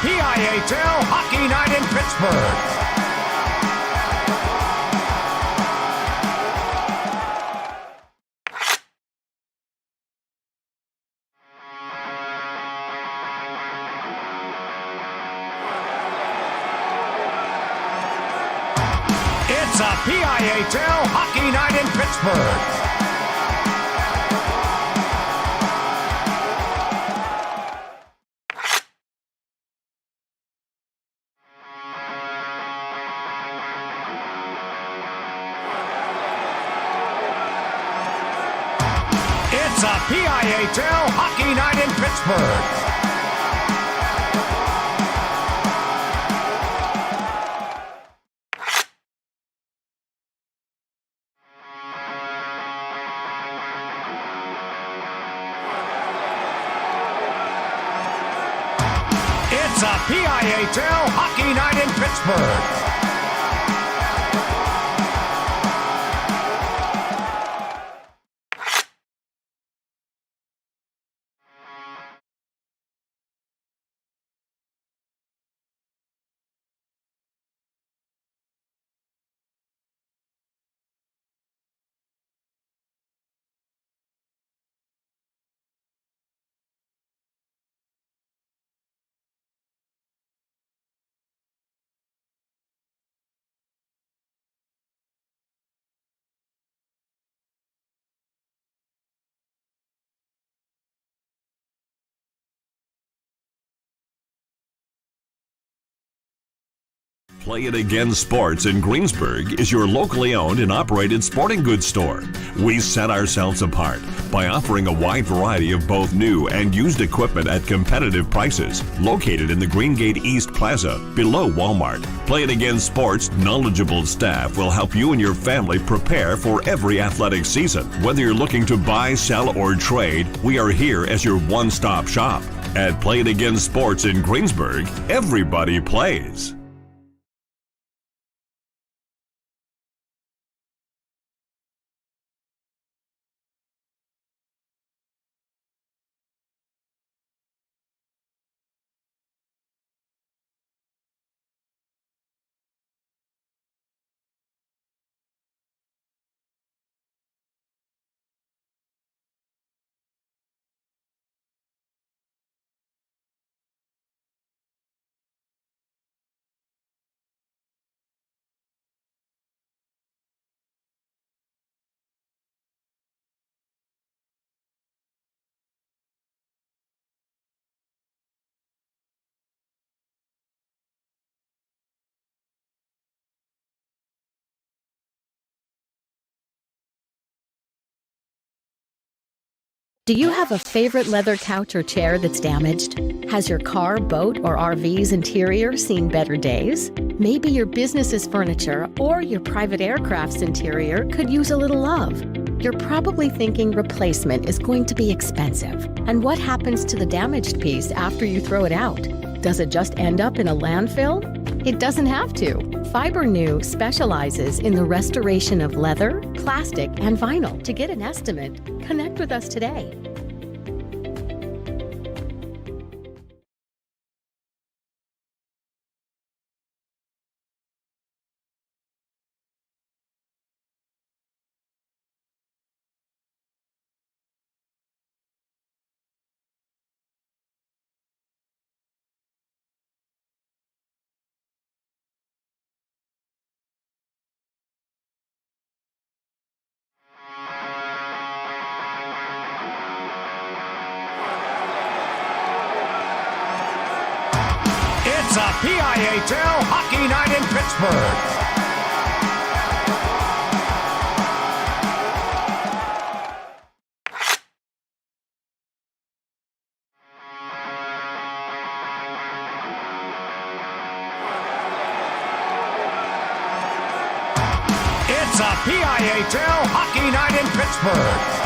PIHL Hockey Night in Pittsburgh. It's a PIHL Hockey Night in Pittsburgh. It's a PIHL Hockey Night in Pittsburgh. It's a PIHL Hockey Night in Pittsburgh. Play It Again Sports in Greensburg is your locally owned and operated sporting goods store. We set ourselves apart by offering a wide variety of both new and used equipment at competitive prices. Located in the Greengate East Plaza, below Walmart, Play It Again Sports' knowledgeable staff will help you and your family prepare for every athletic season. Whether you're looking to buy, sell, or trade, we are here as your one-stop shop. At Play It Again Sports in Greensburg, everybody plays. Do you have a favorite leather couch or chair that's damaged? Has your car, boat, or RV's interior seen better days? Maybe your business's furniture or your private aircraft's interior could use a little love. You're probably thinking replacement is going to be expensive. And what happens to the damaged piece after you throw it out? Does it just end up in a landfill? It doesn't have to. FiberNew specializes in the restoration of leather, plastic, and vinyl. To get an estimate, connect with us today. It's a PIHL Hockey Night in Pittsburgh. It's a PIHL Hockey Night in Pittsburgh.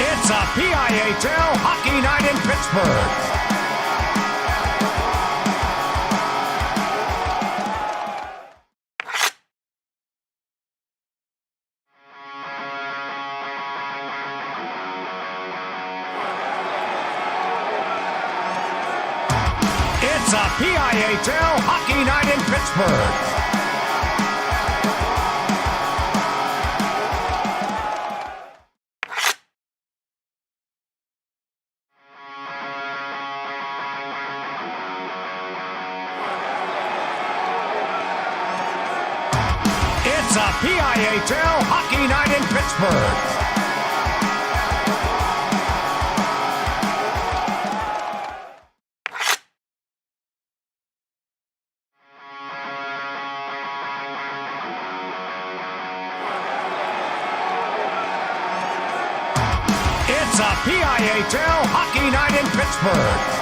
It's a PIHL Hockey Night in Pittsburgh. It's a PIHL Hockey Night in Pittsburgh. It's a PIHL Hockey Night in Pittsburgh. It's a PIHL Hockey Night in Pittsburgh.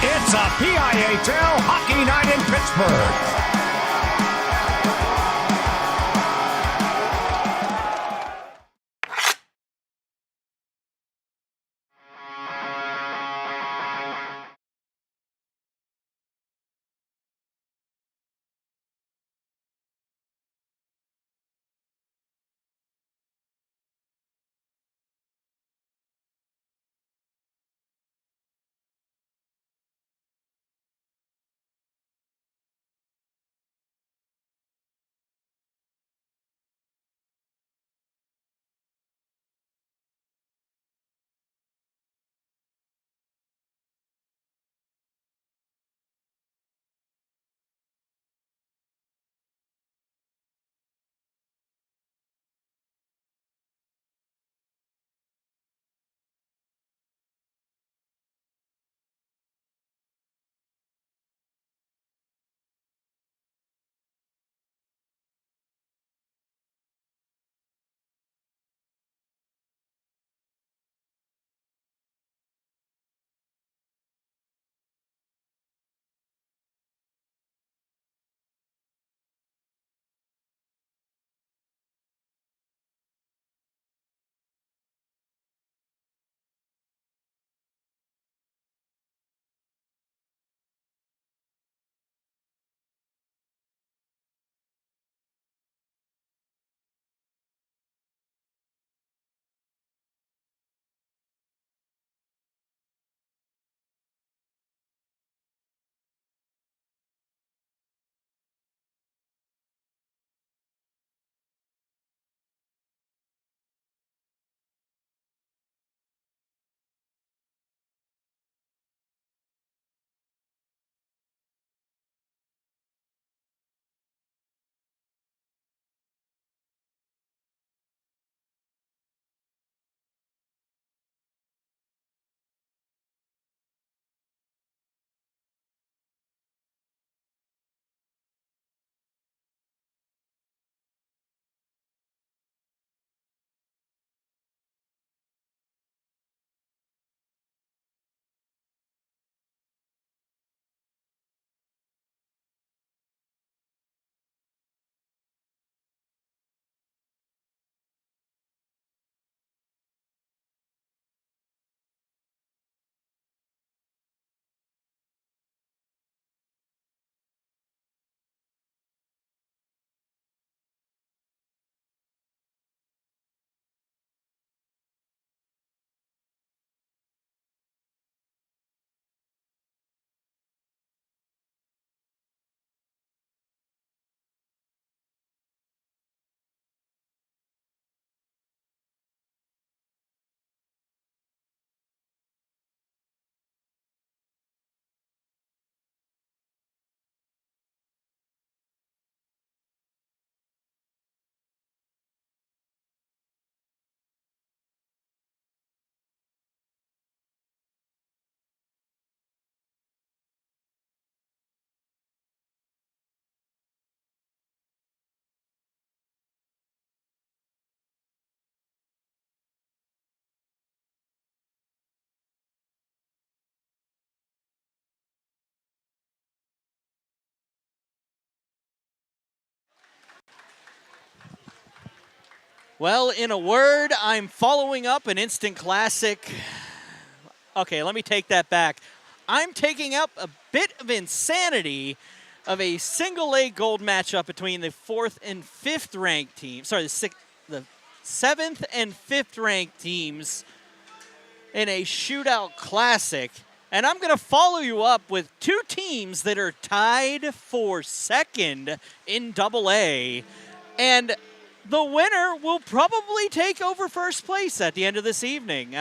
It's a PIHL Hockey Night in Pittsburgh. Well, in a word, I'm following up an instant classic. Okay, let me take that back. I'm taking up a bit of insanity of a single-leg gold matchup between the 4th and 5th ranked teams. Sorry, the 7th and 5th ranked teams in a shootout classic. And I'm going to follow you up with two teams that are tied for second in AA. And the winner will probably take over first place at the end of this evening.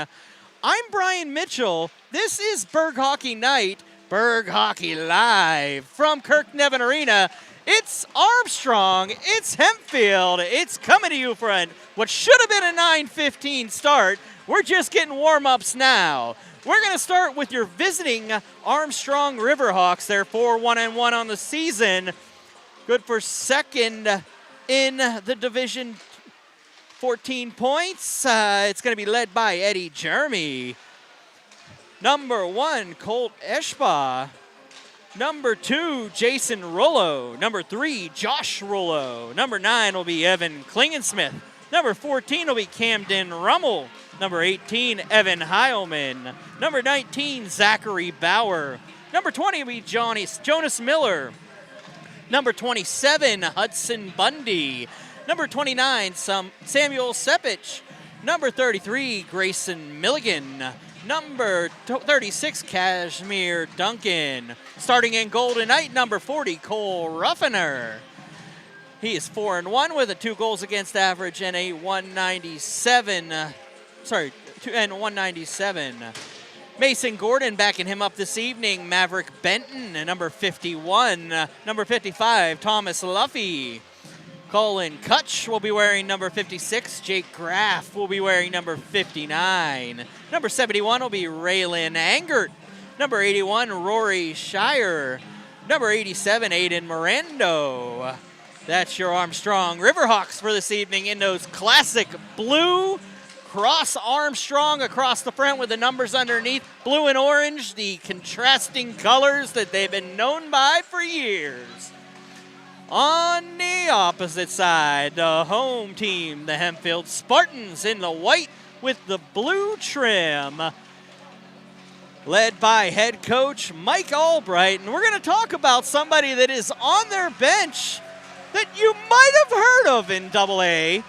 I'm Brian Mitchell. This is Berg Hockey Night, Berg Hockey Live from Kirk Nevin Arena. It's Armstrong, it's Hempfield, it's coming to you for what should have been a 9:15 start. We're just getting warm-ups now. We're going to start with your visiting Armstrong Riverhawks. They're 4-1-1 on the season. Good for second in the division, 14 points. It's going to be led by Eddie Jeremy. Number 1, Colt Eschba. Number 2, Jason Rullo. Number 3, Josh Rullo. Number 9 will be Evan Klingensmith. Number 14 will be Camden Rummel. Number 18, Evan Heilman. Number 19, Zachary Bauer. Number 20 will be Jonas Miller. Number 27, Hudson Bundy. Number 29, Samuel Sepich. Number 33, Grayson Milligan. Number 36, Kashmir Duncan. Starting in goal tonight, number 40, Cole Ruffiner. He is 4-1 with a 2 goals against average and a 197. Mason Gordon backing him up this evening. Maverick Benton, number 51. Number 55, Thomas Luffy. Colin Kutch will be wearing number 56. Jake Graff will be wearing number 59. Number 71 will be Raylan Angert. Number 81, Rory Shire. Number 87, Aiden Mirando. That's your Armstrong Riverhawks for this evening in those classic blue cross Armstrong across the front with the numbers underneath. Blue and orange, the contrasting colors that they've been known by for years. On the opposite side, the home team, the Hempfield Spartans, in the white with the blue trim. Led by head coach Mike Albright. And we're going to talk about somebody that is on their bench that you might have heard of in AA.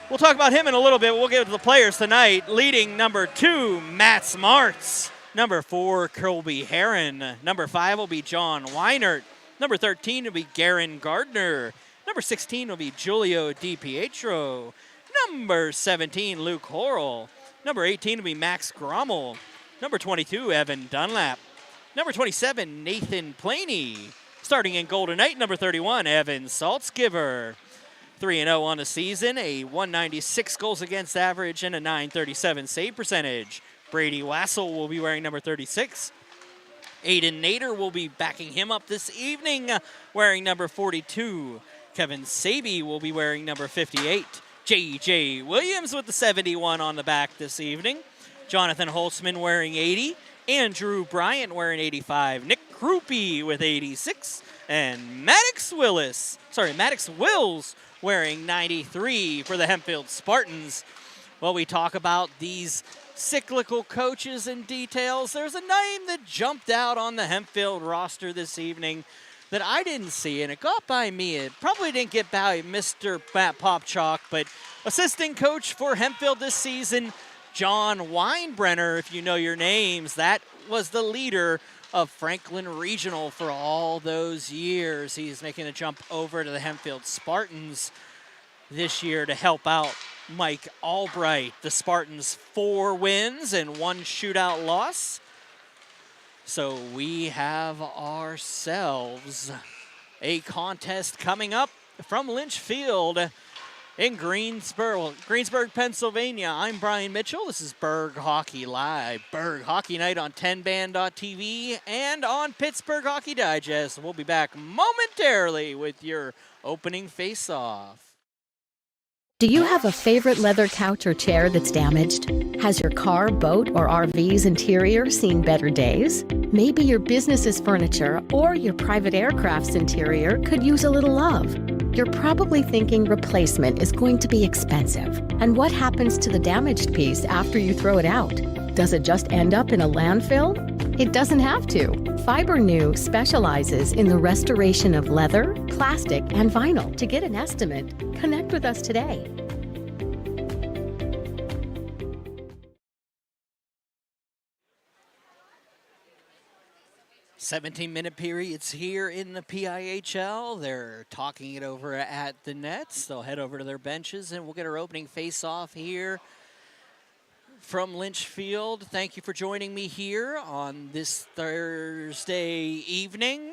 We'll talk about him in a little bit. We'll get to the players tonight. Leading number 2, Matt Smarts. Number 4, Colby Heron. Number 5 will be John Weinert. Number 13 will be Garen Gardner. Number 16 will be Julio DiPietro. Number 17, Luke Horrell. Number 18 will be Max Grommel. Number 22, Evan Dunlap. Number 27, Nathan Planey. Starting in goal tonight, number 31, Evan Saltzgiver. 3-0 on the season, a 196 goals against average and a 937 save percentage. Brady Wassel will be wearing number 36. Aiden Nader will be backing him up this evening, wearing number 42. Kevin Saby will be wearing number 58. J.J. Williams with the 71 on the back this evening. Jonathan Holtzman wearing 80. Andrew Bryant wearing 85. Nick Krupe with 86. And Maddox Wills wearing 93 for the Hempfield Spartans. While we talk about these cyclical coaches and details, there's a name that jumped out on the Hempfield roster this evening that I didn't see, and it got by me. It probably didn't get by Mr. Matt Popchalk, but assistant coach for Hempfield this season, John Weinbrenner, if you know your names. That was the leader of Franklin Regional for all those years. He's making a jump over to the Hempfield Spartans this year to help out Mike Albright. The Spartans 4 wins and 1 shootout loss. So we have ourselves a contest coming up from Lynch Field in Greensburg, Pennsylvania. I'm Brian Mitchell. This is Berg Hockey Live. Berg Hockey Night on 10band.tv and on Pittsburgh Hockey Digest. We'll be back momentarily with your opening face-off. Do you have a favorite leather couch or chair that's damaged? Has your car, boat, or RV's interior seen better days? Maybe your business's furniture or your private aircraft's interior could use a little love. You're probably thinking replacement is going to be expensive. And what happens to the damaged piece after you throw it out? Does it just end up in a landfill? It doesn't have to. Fiber New specializes in the restoration of leather, plastic, and vinyl. To get an estimate, connect with us today. 17-minute periods here in the PIHL. They're talking it over at the nets. They'll head over to their benches, and we'll get our opening face-off here from Lynchfield. Thank you for joining me here on this Thursday evening.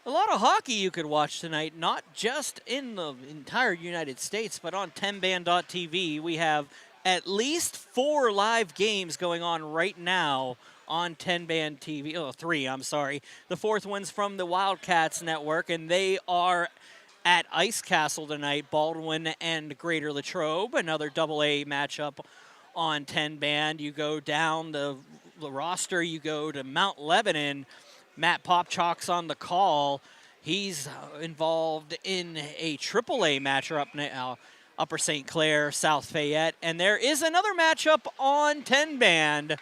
A lot of hockey you could watch tonight, not just in the entire United States, but on 10band.tv. We have at least 4 live games going on right now on 10-band TV. Oh, 3, I'm sorry. The 4th one's from the Wildcats Network, and they are at Ice Castle tonight, Baldwin and Greater Latrobe, another AA matchup on 10-band. You go down the roster, you go to Mount Lebanon. Matt Popchalk's on the call. He's involved in a AAA matchup now, Upper St. Clair, South Fayette. And there is another matchup on 10-band.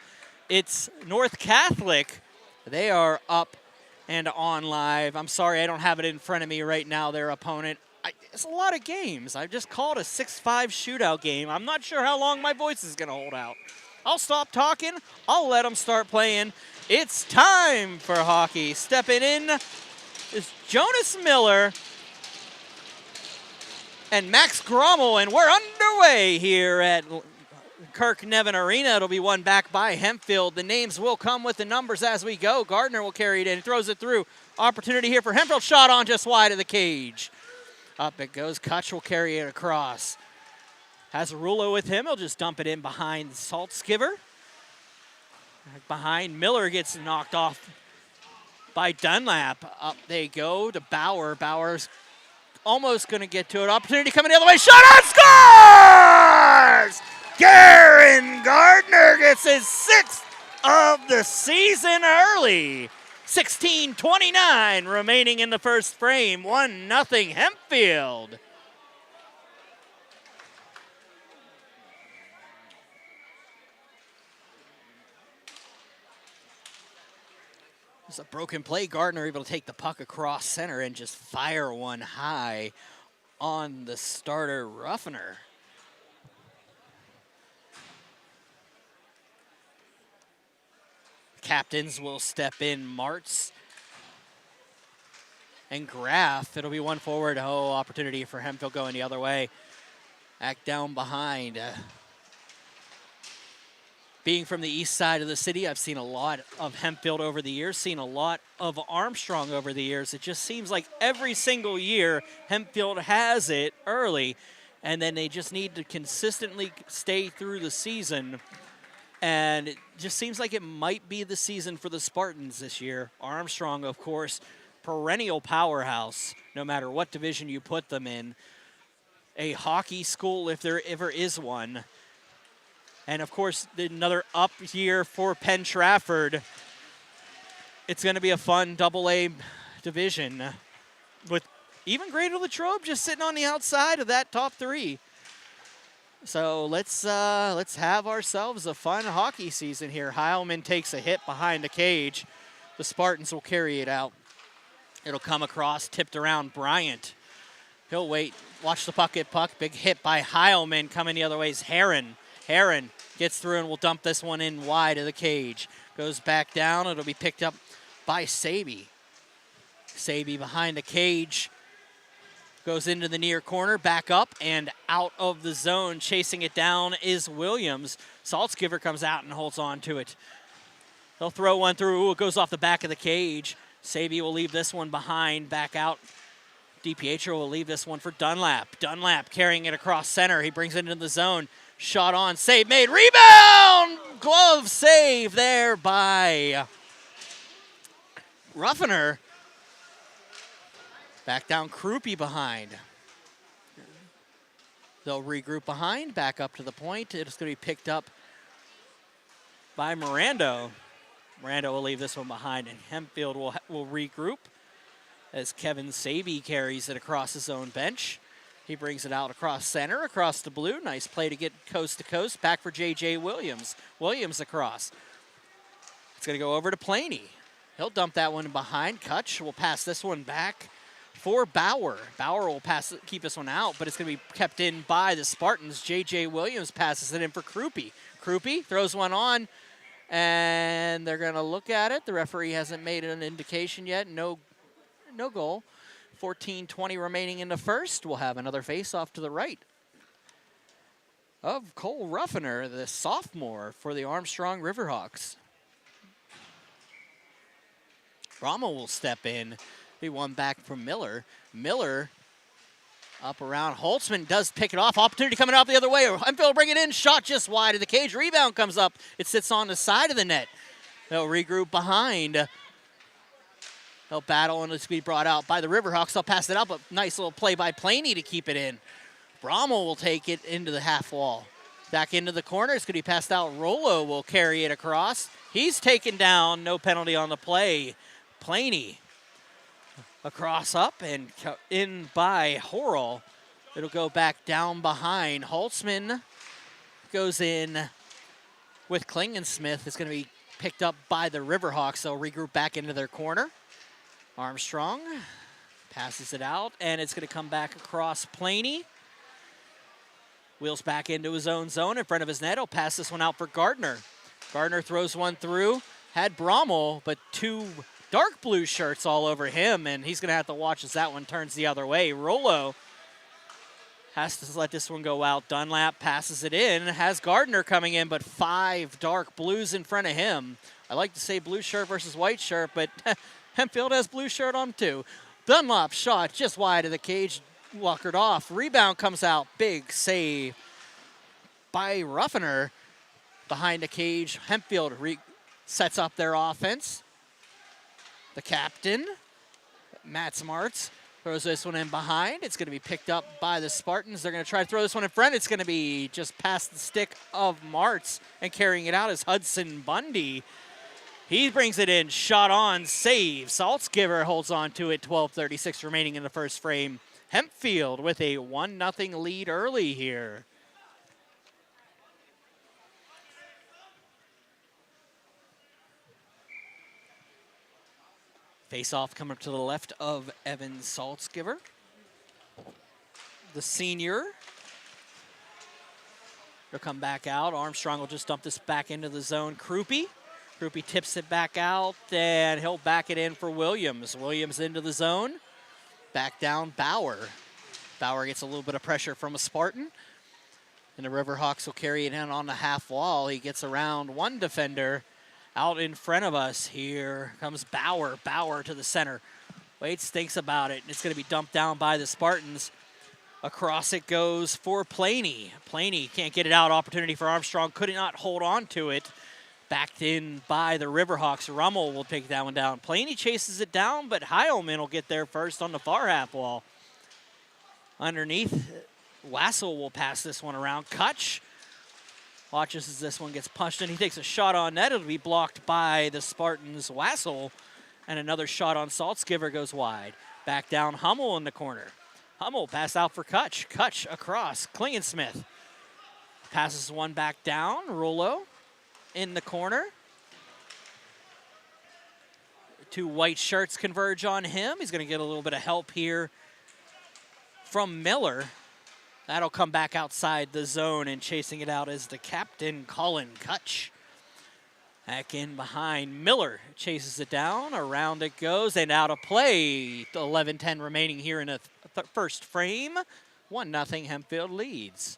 It's North Catholic. They are up and on live. I'm sorry, I don't have it in front of me right now, their opponent. It's a lot of games. I just called a 6-5 shootout game. I'm not sure how long my voice is going to hold out. I'll stop talking. I'll let them start playing. It's time for hockey. Stepping in is Jonas Miller and Max Grommel, and we're underway here at Kirk Nevin Arena. It'll be won back by Hempfield. The names will come with the numbers as we go. Gardner will carry it in, throws it through. Opportunity here for Hempfield. Shot on just wide of the cage. Up it goes. Kutch will carry it across. Has Rulo with him. He'll just dump it in behind Saltskiver. Behind, Miller gets knocked off by Dunlap. Up they go to Bauer. Bauer's almost going to get to it. Opportunity coming the other way. Shot on, scores! Garen Gardner gets his 6th of the season early. 16:29 remaining in the first frame. 1-0 Hempfield. It's a broken play. Gardner able to take the puck across center and just fire one high on the starter Ruffner. Captains will step in. Martz and Graff. It'll be one forward. Oh, opportunity for Hempfield going the other way. Act down behind. Being from the east side of the city, I've seen a lot of Hempfield over the years, seen a lot of Armstrong over the years. It just seems like every single year Hempfield has it early, and then they just need to consistently stay through the season. And it just seems like it might be the season for the Spartans this year. Armstrong, of course, perennial powerhouse, no matter what division you put them in. A hockey school, if there ever is one. And, of course, another up year for Penn Trafford. It's going to be a fun AA division with even Greater Latrobe just sitting on the outside of that top 3. So let's have ourselves a fun hockey season here. Heilman takes a hit behind the cage. The Spartans will carry it out. It'll come across, tipped around Bryant. He'll wait, watch the puck get puck. Big hit by Heilman. Coming the other way is Heron. Heron gets through and will dump this one in wide of the cage. Goes back down. It'll be picked up by Saby. Saby behind the cage. Goes into the near corner, back up and out of the zone. Chasing it down is Williams. Saltskiver comes out and holds on to it. They'll throw one through. Ooh, it goes off the back of the cage. Saby will leave this one behind, back out. DiPietro will leave this one for Dunlap. Dunlap carrying it across center. He brings it into the zone. Shot on, save made, rebound! Glove save there by Ruffner. Back down, Krupe behind. They'll regroup behind, back up to the point. It's going to be picked up by Mirando. Mirando will leave this one behind, and Hempfield will regroup as Kevin Saby carries it across his own bench. He brings it out across center, across the blue. Nice play to get coast to coast. Back for J.J. Williams. Williams across. It's going to go over to Planey. He'll dump that one behind. Kutch will pass this one back for Bauer. Bauer will keep this one out, but it's going to be kept in by the Spartans. J.J. Williams passes it in for Krupe. Krupe throws one on, and they're going to look at it. The referee hasn't made an indication yet. No goal. 14:20 remaining in the first. We'll have another face-off to the right of Cole Ruffiner, the sophomore for the Armstrong Riverhawks. Brahma will step in. He won back from Miller. Miller up around. Holtzman does pick it off. Opportunity coming out the other way. Hempfield bring it in. Shot just wide of the cage. Rebound comes up. It sits on the side of the net. They'll regroup behind. They'll battle and it's be brought out by the Riverhawks. They'll pass it out, but nice little play by Planey to keep it in. Brahma will take it into the half wall. Back into the corner. It's going to be passed out. Rollo will carry it across. He's taken down. No penalty on the play. Planey across up and in by Horrell. It'll go back down behind. Holtzman goes in with Klingensmith. It's going to be picked up by the Riverhawks. They'll regroup back into their corner. Armstrong passes it out, and it's going to come back across Planey. Wheels back into his own zone in front of his net. He'll pass this one out for Gardner. Gardner throws one through. Had Brommel, but two dark blue shirts all over him, and he's going to have to watch as that one turns the other way. Rollo has to let this one go out. Dunlap passes it in. Has Gardner coming in, but 5 dark blues in front of him. I like to say blue shirt versus white shirt, but Hempfield has blue shirt on too. Dunlop shot just wide of the cage. Walkered off. Rebound comes out. Big save by Ruffiner behind the cage. Hempfield sets up their offense. The captain, Matt Smarts, throws this one in behind. It's going to be picked up by the Spartans. They're going to try to throw this one in front. It's going to be just past the stick of Martz, and carrying it out is Hudson Bundy. He brings it in, shot on, save. Saltzgiver holds on to it, 12:36 remaining in the first frame. Hempfield with a 1-0 lead early here. Face-off coming up to the left of Evan Saltzgiver. The senior. He'll come back out. Armstrong will just dump this back into the zone. Krupe tips it back out, and he'll back it in for Williams. Williams into the zone. Back down Bauer. Bauer gets a little bit of pressure from a Spartan. And the Riverhawks will carry it in on the half wall. He gets around one defender. Out in front of us, here comes Bauer. Bauer to the center. Waits, thinks about it. It's going to be dumped down by the Spartans. Across it goes for Planey. Planey can't get it out. Opportunity for Armstrong. Could not hold on to it. Backed in by the Riverhawks. Rummel will take that one down. Planey chases it down, but Heilman will get there first on the far half wall. Underneath, Wassel will pass this one around. Kutch watches as this one gets punched in. He takes a shot on net. It'll be blocked by the Spartans' Wassel. And another shot on Saltzgiver goes wide. Back down Hummel in the corner. Hummel pass out for Kutch. Kutch across. Klingensmith passes one back down. Rollo in the corner. 2 white shirts converge on him. He's going to get a little bit of help here from Miller. That'll come back outside the zone, and chasing it out is the captain, Colin Kutch. Back in behind. Miller chases it down. Around it goes, and out of play. 11:10 remaining here in the first frame. 1-0 Hempfield leads.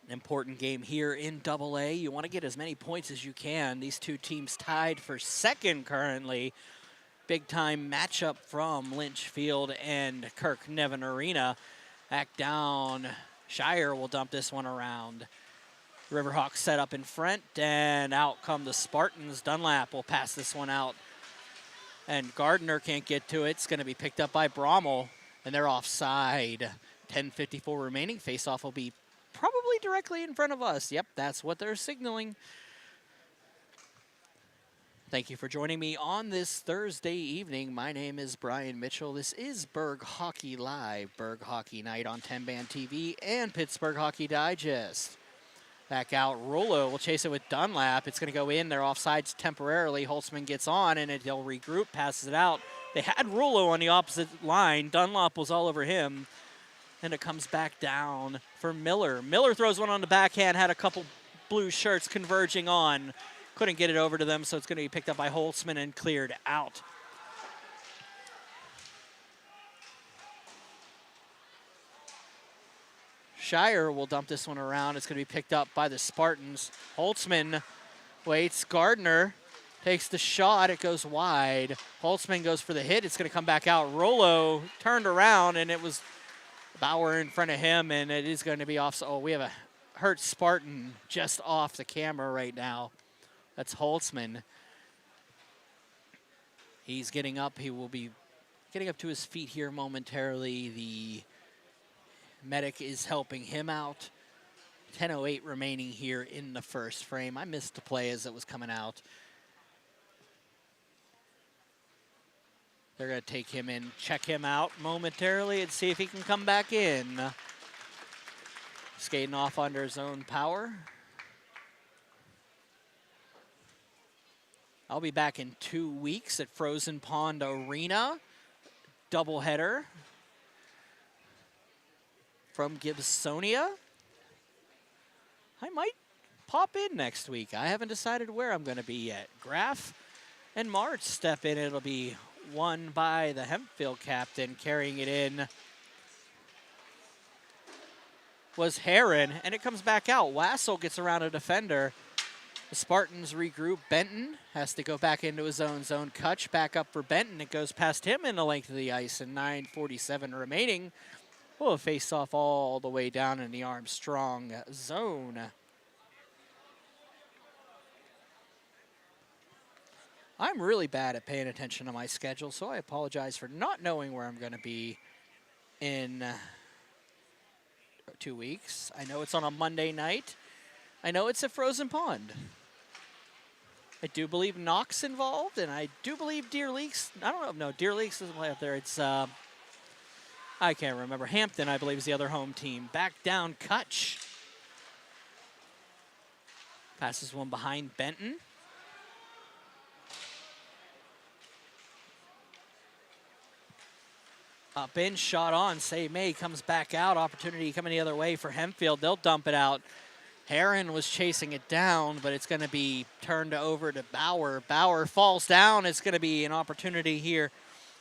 An important game here in AA. You want to get as many points as you can. These two teams tied for second currently. Big-time matchup from Lynchfield and Kirk Nevin Arena. Back down. Shire will dump this one around. Riverhawks set up in front, and out come the Spartans. Dunlap will pass this one out. And Gardner can't get to it. It's going to be picked up by Brommel, and they're offside. 10:54 remaining. Face-off will be probably directly in front of us. Yep, that's what they're signaling. Thank you for joining me on this Thursday evening. My name is Brian Mitchell. This is Berg Hockey Live, Berg Hockey Night on 10 Band TV and Pittsburgh Hockey Digest. Back out, Rollo will chase it with Dunlap. It's going to go in. They're offsides temporarily. Holtzman gets on, and they'll regroup, passes it out. They had Rollo on the opposite line. Dunlap was all over him, and it comes back down for Miller. Miller throws one on the backhand, had a couple blue shirts converging on. Couldn't get it over to them, so it's going to be picked up by Holtzman and cleared out. Shire will dump this one around. It's going to be picked up by the Spartans. Holtzman waits. Gardner takes the shot. It goes wide. Holtzman goes for the hit. It's going to come back out. Rollo turned around, and it was Bauer in front of him, and it is going to be off. Oh, we have a hurt Spartan just off the camera right now. That's Holtzman. He's getting up. He will be getting up to his feet here momentarily. The medic is helping him out. 10:08 remaining here in the first frame. I missed the play as it was coming out. They're going to take him in, check him out momentarily, and see if he can come back in. Skating off under his own power. I'll be back in 2 weeks at Frozen Pond Arena. Doubleheader from Gibsonia. I might pop in next week. I haven't decided where I'm going to be yet. Graf and March step in. It'll be won by the Hempfield captain. Carrying it in was Heron, and it comes back out. Wassel gets around a defender. The Spartans regroup. Benton has to go back into his own zone. Kutch back up for Benton. It goes past him in the length of the ice, and 9:47 remaining. We'll face off all the way down in the Armstrong zone. I'm really bad at paying attention to my schedule, so I apologize for not knowing where I'm going to be in 2 weeks. I know it's on a Monday night. I know it's at Frozen Pond. I do believe Knox involved, and I do believe Deer Leaks. I don't know. No, Deer Leaks isn't out there. It's, I can't remember. Hampton, I believe, is the other home team. Back down, Kutch. Passes one behind Benton. Up in, shot on. Say May comes back out. Opportunity coming the other way for Hempfield. They'll dump it out. Heron was chasing it down, but it's going to be turned over to Bauer. Bauer falls down. It's going to be an opportunity here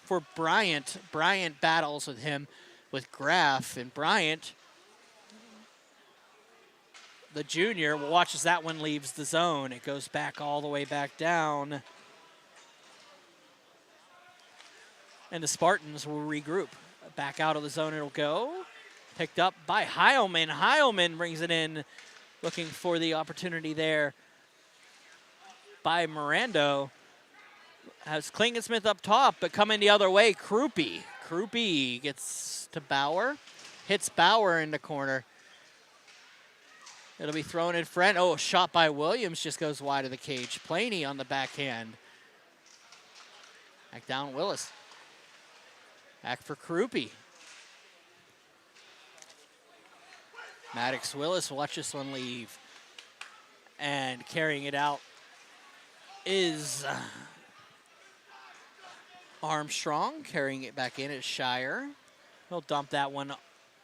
for Bryant. Bryant battles with him with Graf, and Bryant, the junior, watches that one leaves the zone. It goes back all the way back down. And the Spartans will regroup. Back out of the zone it'll go. Picked up by Heilman. Heilman brings it in, looking for the opportunity there by Mirando. Has Klingensmith up top, but coming the other way, Krupe. Krupe gets to Bauer. Hits Bauer in the corner. It'll be thrown in front. Oh, a shot by Williams just goes wide of the cage. Planey on the backhand. Back down Willis. Back for Krupe. Maddox Willis, watch this one leave. And carrying it out is Armstrong. Carrying it back in is Shire. He'll dump that one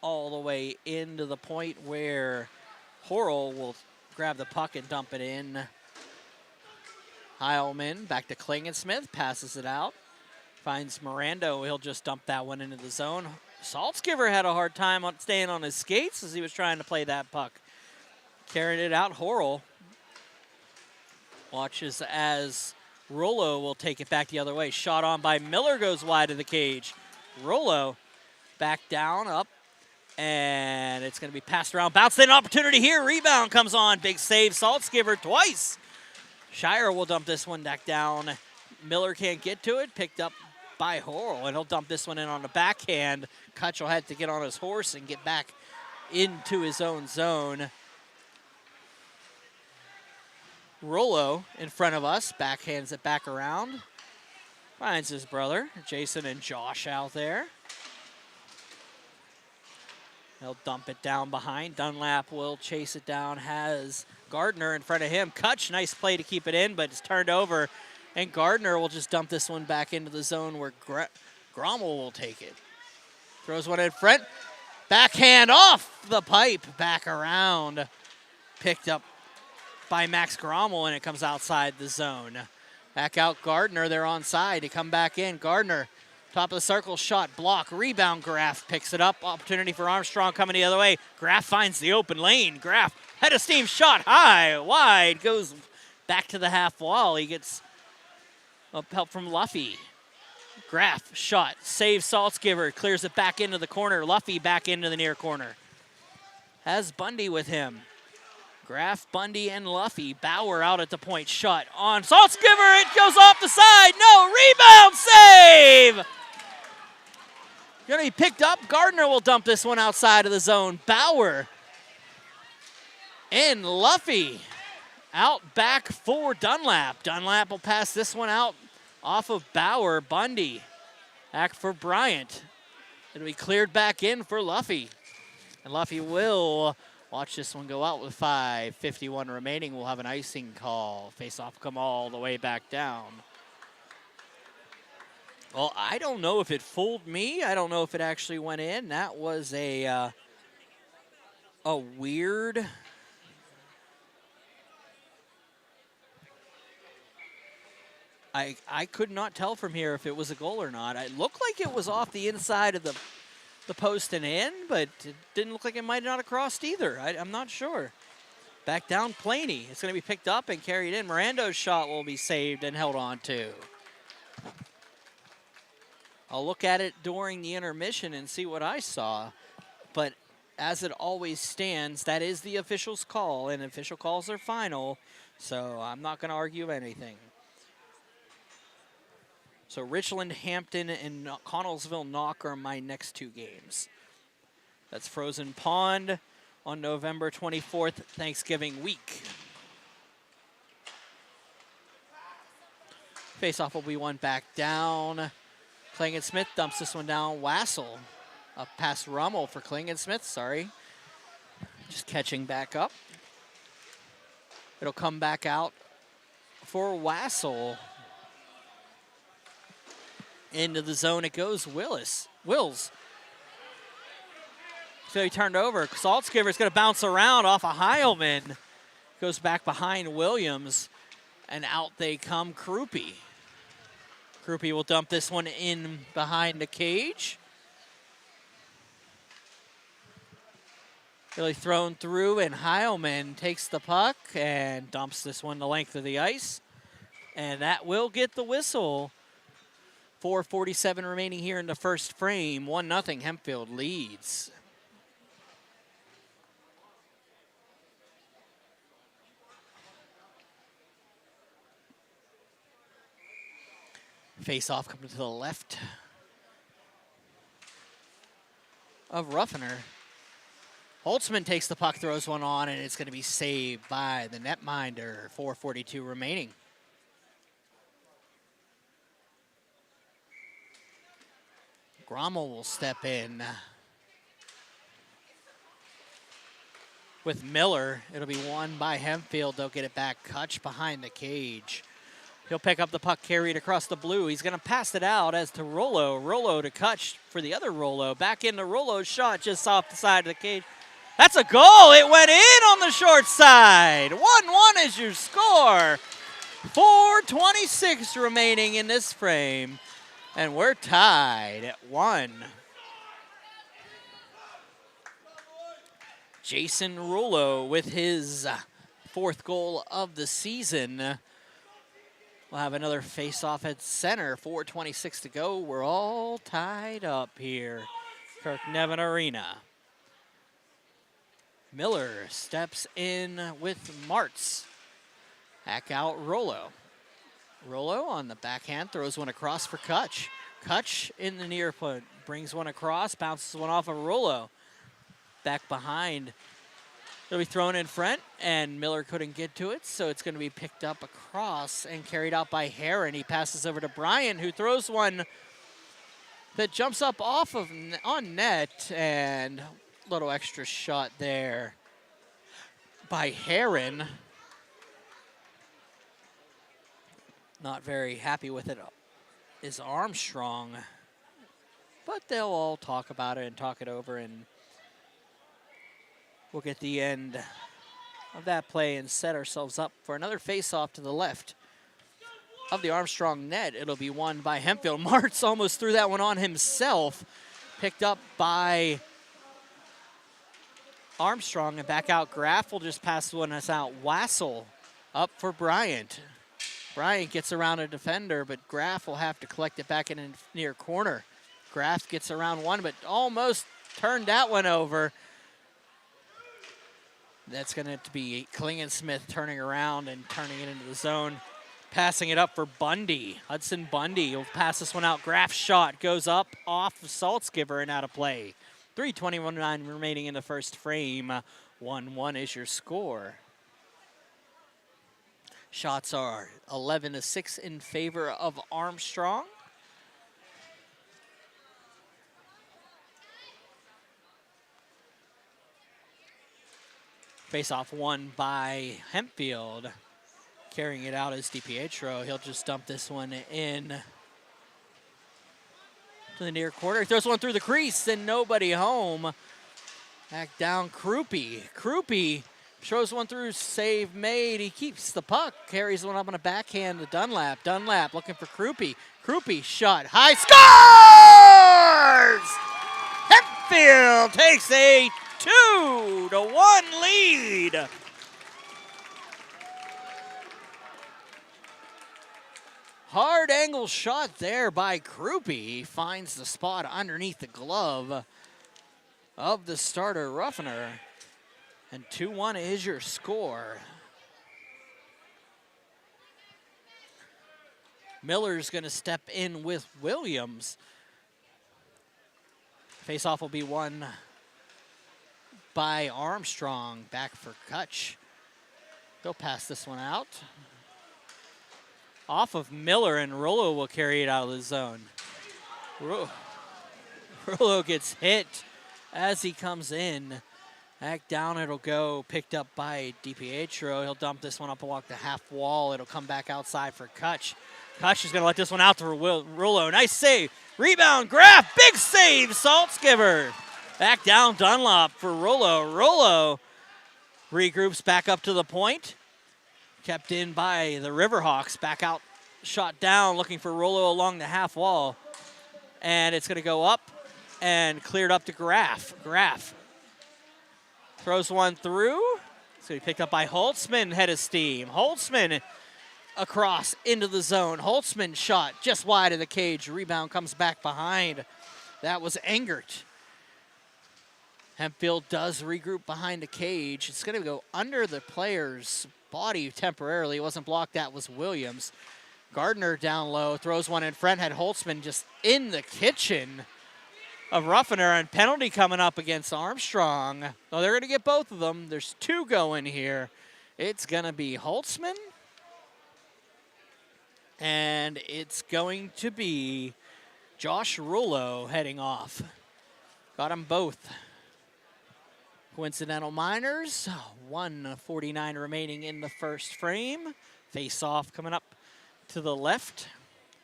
all the way into the point where Horrell will grab the puck and dump it in. Heilman back to Klingensmith, passes it out. Finds Mirando. He'll just dump that one into the zone. Saltzgiver had a hard time staying on his skates as he was trying to play that puck. Carrying it out, Horrell watches as Rollo will take it back the other way. Shot on by Miller, goes wide of the cage. Rollo back down, up, and it's going to be passed around. Bounce, then opportunity here. Rebound comes on. Big save, Saltzgiver twice. Shire will dump this one back down. Miller can't get to it. Picked up by Horrell, and he'll dump this one in on the backhand. Kutch will have to get on his horse and get back into his own zone. Rollo in front of us, backhands it back around. Finds his brother, Jason and Josh out there. He'll dump it down behind. Dunlap will chase it down, has Gardner in front of him. Kutch, nice play to keep it in, but it's turned over. And Gardner will just dump this one back into the zone where Grommel will take it. Throws one in front. Backhand off the pipe, back around. Picked up by Max Grommel, and it comes outside the zone. Back out Gardner, they're onside to come back in. Gardner, top of the circle, shot, block, rebound. Graff picks it up. Opportunity for Armstrong coming the other way. Graff finds the open lane. Graff, head of steam shot, high, wide, goes back to the half wall. He gets help from Luffy. Graff, shot, saves Saltzgiver, clears it back into the corner. Luffy back into the near corner. Has Bundy with him. Graff, Bundy, and Luffy. Bauer out at the point, shot on Saltzgiver. It goes off the side. No, rebound save! Gonna be picked up. Gardner will dump this one outside of the zone. Bauer and Luffy out back for Dunlap. Dunlap will pass this one out off of Bauer. Bundy back for Bryant. It'll be cleared back in for Luffy. And Luffy will watch this one go out with 5:51 remaining. We'll have an icing call. Face-off come all the way back down. Well, I don't know if it fooled me. I don't know if it actually went in. That was a weird... I could not tell from here if it was a goal or not. It looked like it was off the inside of the post and in, but it didn't look like it might not have crossed either. I'm not sure. Back down Planey. It's going to be picked up and carried in. Mirando's shot will be saved and held on to. I'll look at it during the intermission and see what I saw. But as it always stands, that is the official's call, and official calls are final, so I'm not going to argue anything. So Richland, Hampton, and Connellsville Knock are my next two games. That's Frozen Pond on November 24th, Thanksgiving week. Face-off will be one back down. Klingon-Smith dumps this one down. Wassel up past Rummel for Klingon-Smith, sorry. Just catching back up. It'll come back out for Wassel. Into the zone it goes. Wills. So he turned over. Saltzgiver's going to bounce around off of Heilman. Goes back behind Williams. And out they come Krupe. Krupe will dump this one in behind the cage. Really thrown through, and Heilman takes the puck and dumps this one the length of the ice. And that will get the whistle. 4:47 remaining here in the first frame. 1-0 Hempfield leads. Face-off coming to the left of Ruffiner. Holtzman takes the puck, throws one on, and it's going to be saved by the netminder. 4:42 remaining. Grommel will step in with Miller. It'll be won by Hempfield. They'll get it back. Kutch behind the cage. He'll pick up the puck, carry it across the blue. He's going to pass it out as to Rollo. Rollo to Kutch for the other Rollo. Back into Rollo's shot just off the side of the cage. That's a goal. It went in on the short side. 1-1 is your score. 4:26 remaining in this frame. And we're tied at 1. Jason Rollo with his fourth goal of the season. We'll have another face-off at center. 4:26 to go. We're all tied up here. Kirk Nevin Arena. Miller steps in with Martz. Back out Rollo. Rollo on the backhand, throws one across for Kutch. Kutch in the near point, brings one across, bounces one off of Rollo. Back behind. It'll be thrown in front, and Miller couldn't get to it, so it's going to be picked up across and carried out by Heron. He passes over to Bryan, who throws one that jumps up off of on net, and Little extra shot there by Heron. Not very happy with it is Armstrong. But they'll all talk about it and talk it over, and we'll get the end of that play and set ourselves up for another face-off to the left of the Armstrong net. It'll be won by Hempfield. Martz almost threw that one on himself. Picked up by Armstrong, and back out. Graff will just pass one us out. Wassel up for Bryant. Bryant gets around a defender, but Graff will have to collect it back in the near corner. Graff gets around one, but almost turned that one over. That's going to be Klingensmith turning around and turning it into the zone. Passing it up for Bundy. Hudson Bundy will pass this one out. Graff's shot goes up off of Saltzgiver and out of play. 3:21 remaining in the first frame. 1-1 is your score. Shots are 11-6 in favor of Armstrong. Face-off won by Hempfield. Carrying it out is DiPietro. He'll just dump this one in to the near corner. He throws one through the crease and nobody home. Back down Krupe. Krupe throws one through, save made. He keeps the puck. Carries one up on a backhand to Dunlap. Dunlap looking for Krupe. Krupe shot high. Scores! Hempfield takes a 2-1 lead. Hard angle shot there by Krupe. He finds the spot underneath the glove of the starter Ruffner. And 2-1 is your score. Miller's going to step in with Williams. Face-off will be won by Armstrong. Back for Kutch. He'll pass this one out. Off of Miller, and Rollo will carry it out of the zone. Rollo gets hit as he comes in. Back down it'll go, picked up by DiPietro. He'll dump this one up along the half wall. It'll come back outside for Kutch. Kutch is going to let this one out to Rollo. Nice save. Rebound, Graff, big save, Saltzgiver. Back down Dunlop for Rollo. Rollo regroups back up to the point. Kept in by the Riverhawks. Back out, shot down, looking for Rollo along the half wall. And it's going to go up and cleared up to Graff. Graff throws one through. It's going to be picked up by Holtzman, head of steam. Holtzman across into the zone. Holtzman shot just wide of the cage. Rebound comes back behind. That was Engert. Hempfield does regroup behind the cage. It's going to go under the player's body temporarily. It wasn't blocked. That was Williams. Gardner down low, throws one in front. Had Holtzman just in the kitchen of Ruffner, and penalty coming up against Armstrong. Oh, they're going to get both of them. There's two going here. It's going to be Holtzman, and it's going to be Josh Rollo heading off. Got them both. Coincidental minors, 1:49 remaining in the first frame. Face off coming up to the left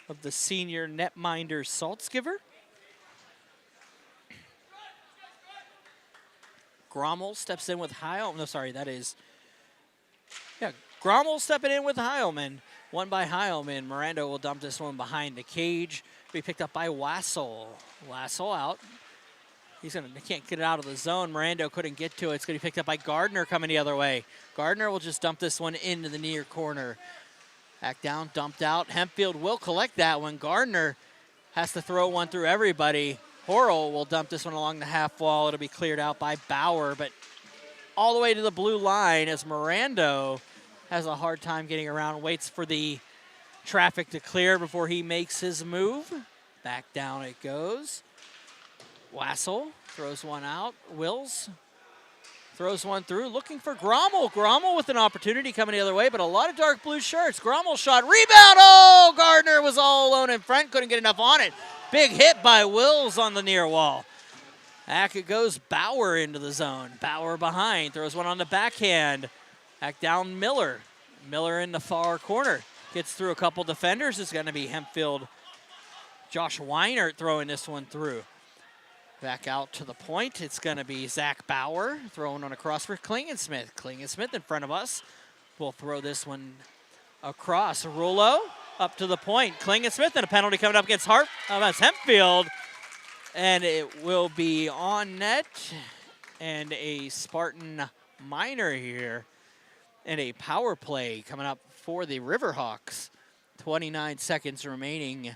of the senior netminder Saltzgiver. Grommel steps in with Heilman. No, sorry, that is. Yeah, Grommel stepping in with Heilman. One by Heilman. Miranda will dump this one behind the cage. Be picked up by Wassel. Wassel out. He can't get it out of the zone. Miranda couldn't get to it. It's going to be picked up by Gardner coming the other way. Gardner will just dump this one into the near corner. Back down, dumped out. Hempfield will collect that one. Gardner has to throw one through everybody. Horrell will dump this one along the half wall. It'll be cleared out by Bauer, but all the way to the blue line as Miranda has a hard time getting around, waits for the traffic to clear before he makes his move. Back down it goes. Wassel throws one out. Wills throws one through, looking for Grommel. Grommel with an opportunity coming the other way, but a lot of dark blue shirts. Grommel shot, rebound. Oh, Gardner was all alone in front, couldn't get enough on it. Big hit by Wills on the near wall. Back it goes Bauer into the zone. Bauer behind, throws one on the backhand. Back down Miller. Miller in the far corner. Gets through a couple defenders. It's going to be Hempfield. Josh Weinert throwing this one through. Back out to the point. It's going to be Zach Bauer throwing on across for Klingensmith. Klingensmith in front of us. We'll throw this one across. Rulo up to the point. Klingensmith and a penalty coming up against that's Hempfield. And it will be on net. And a Spartan minor here. And a power play coming up for the Riverhawks. 29 seconds remaining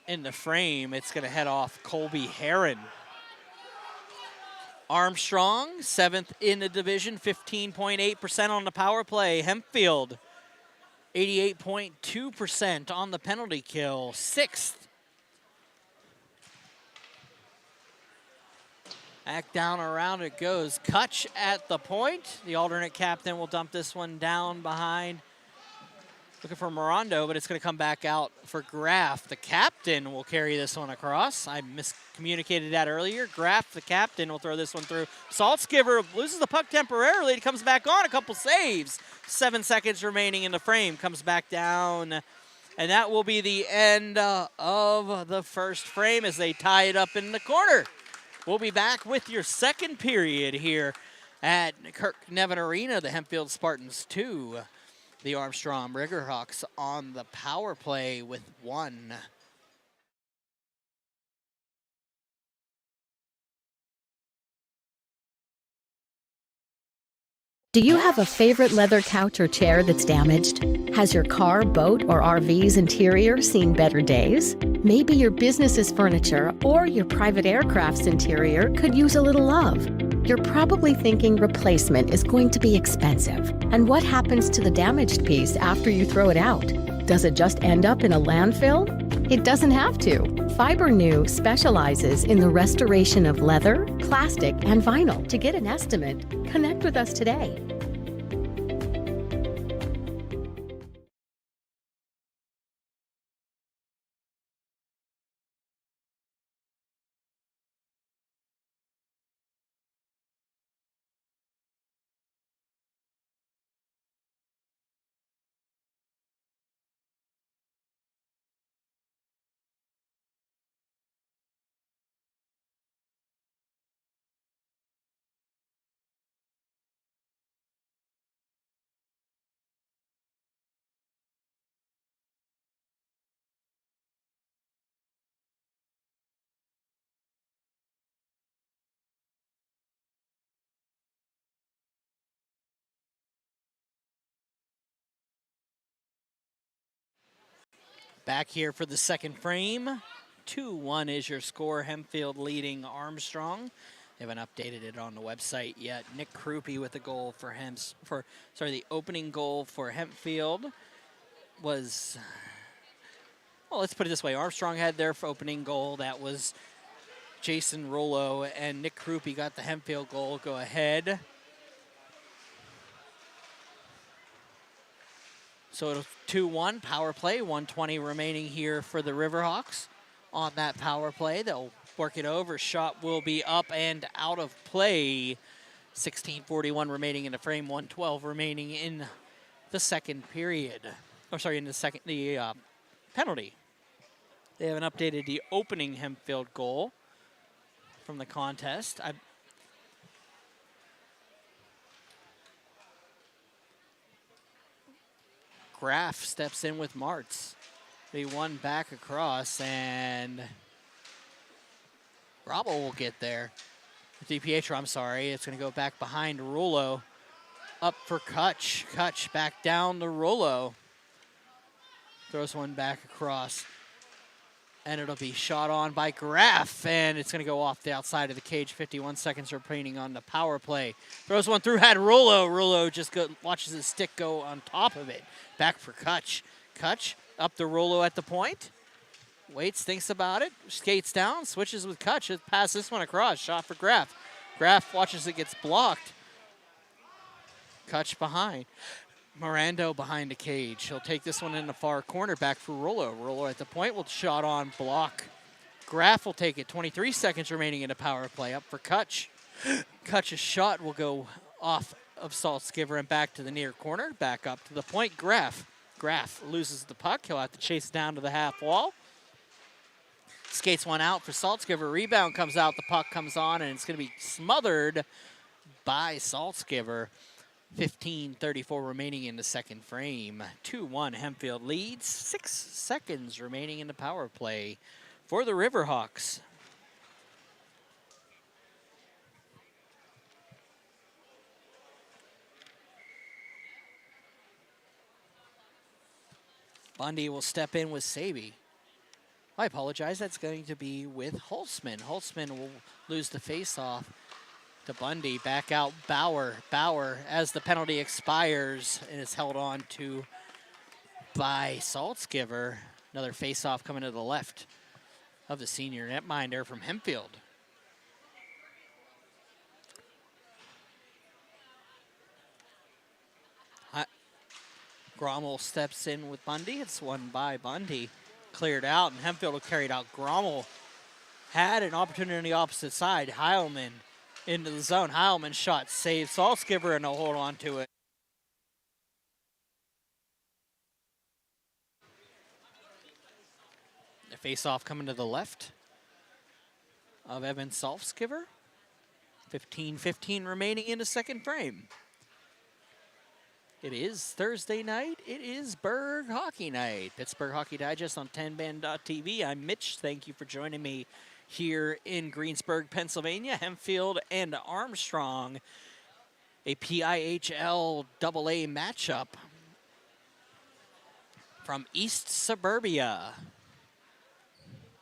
in the frame. It's going to head off Colby Heron. Armstrong, 7th in the division, 15.8% on the power play. Hempfield, 88.2% on the penalty kill, 6th. Back down around it goes. Kutch at the point. The alternate captain will dump this one down behind. Looking for Morondo, but it's going to come back out for Graff. The captain will carry this one across. I miscommunicated that earlier. Graff, the captain, will throw this one through. Saltzgiver loses the puck temporarily. It comes back on, a couple saves. 7 seconds remaining in the frame. Comes back down. And that will be the end of the first frame as they tie it up in the corner. We'll be back with your second period here at Kirk Nevin Arena. The Hempfield Spartans 2. The Armstrong Riverhawks on the power play with 1. Do you have a favorite leather couch or chair that's damaged? Has your car, boat, or RV's interior seen better days? Maybe your business's furniture or your private aircraft's interior could use a little love. You're probably thinking replacement is going to be expensive. And what happens to the damaged piece after you throw it out? Does it just end up in a landfill? It doesn't have to. Fiber New specializes in the restoration of leather, plastic, and vinyl. To get an estimate, connect with us today. Back here for the second frame. 2-1 is your score. Hempfield leading Armstrong. They haven't updated it on the website yet. Nick Krupe with the goal for the opening goal for Hempfield was, well, let's put it this way. Armstrong had their opening goal. That was Jason Rollo, and Nick Krupe got the Hempfield goal. Go ahead. So it's 2-1 power play, 1:20 remaining here for the Riverhawks. On that power play, they'll work it over. Shot will be up and out of play. 16:41 remaining in the frame, 1:12 remaining in the second period. In the penalty. They haven't updated the opening Hempfield goal from the contest. Graff steps in with Martz. They won back across, and Bravo will get there. DiPietro, I'm sorry. It's going to go back behind Rulo. Up for Kutch. Kutch back down to Rulo. Throws one back across. And it'll be shot on by Graff, and it's going to go off the outside of the cage. 51 seconds remaining on the power play. Throws one through, had Rulo. Rulo just watches his stick go on top of it. Back for Kutch. Kutch up to Rulo at the point. Waits, thinks about it, skates down, switches with Kutch. Pass this one across. Shot for Graff. Graff watches it gets blocked. Kutch behind. Morando behind the cage. He'll take this one in the far corner, back for Rollo. Rollo at the point will shot on block. Graff will take it. 23 seconds remaining in the power play. Up for Kutch. Kutch's shot will go off of Saltzgiver and back to the near corner. Back up to the point. Graff loses the puck. He'll have to chase down to the half wall. Skates one out for Saltzgiver. Rebound comes out. The puck comes on, and it's going to be smothered by Saltzgiver. 15:34 remaining in the second frame. 2-1 Hempfield leads. 6 seconds remaining in the power play for the Riverhawks. Bundy will step in with Saby. I apologize, that's going to be with Holtzman. Holtzman will lose the face-off to Bundy. Back out Bauer. Bauer, as the penalty expires, and is held on to by Saltzgiver. Another face-off coming to the left of the senior netminder from Hempfield. Grommel steps in with Bundy. It's won by Bundy. Cleared out, and Hempfield will carry it out. Grommel had an opportunity on the opposite side. Heilman into the zone. Heilman's shot saved Saltzgiver, and they'll hold on to it. The face-off coming to the left of Evan Saltzgiver. 15:15 remaining in the second frame. It is Thursday night. It is Berg Hockey Night. Pittsburgh Hockey Digest on 10band.tv. I'm Mitch. Thank you for joining me here in Greensburg, Pennsylvania. Hempfield and Armstrong. A PIHL AA matchup from East Suburbia.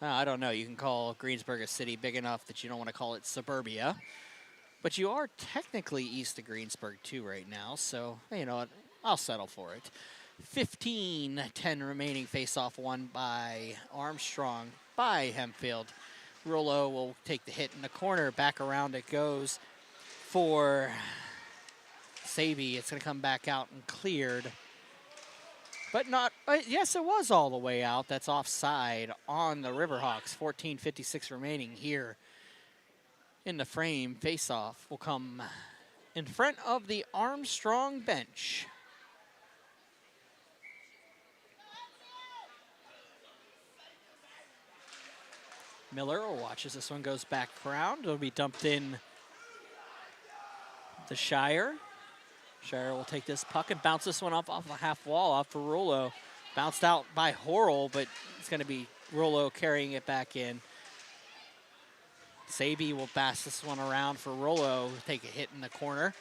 I don't know. You can call Greensburg a city big enough that you don't want to call it suburbia. But you are technically east of Greensburg, too, right now. So, you know what? I'll settle for it. 15:10 remaining. Face-off won by Armstrong by Hempfield. Rollo will take the hit in the corner. Back around it goes for Saby. It's going to come back out and cleared. But not, yes, it was all the way out. That's offside on the Riverhawks. 14:56 remaining here in the frame. Face-off will come in front of the Armstrong bench. Miller will watch as this one goes back around. It'll be dumped in the Shire. Shire will take this puck and bounce this one off the half wall off for Rollo. Bounced out by Horrell, but it's going to be Rollo carrying it back in. Saby will pass this one around for Rollo, take a hit in the corner.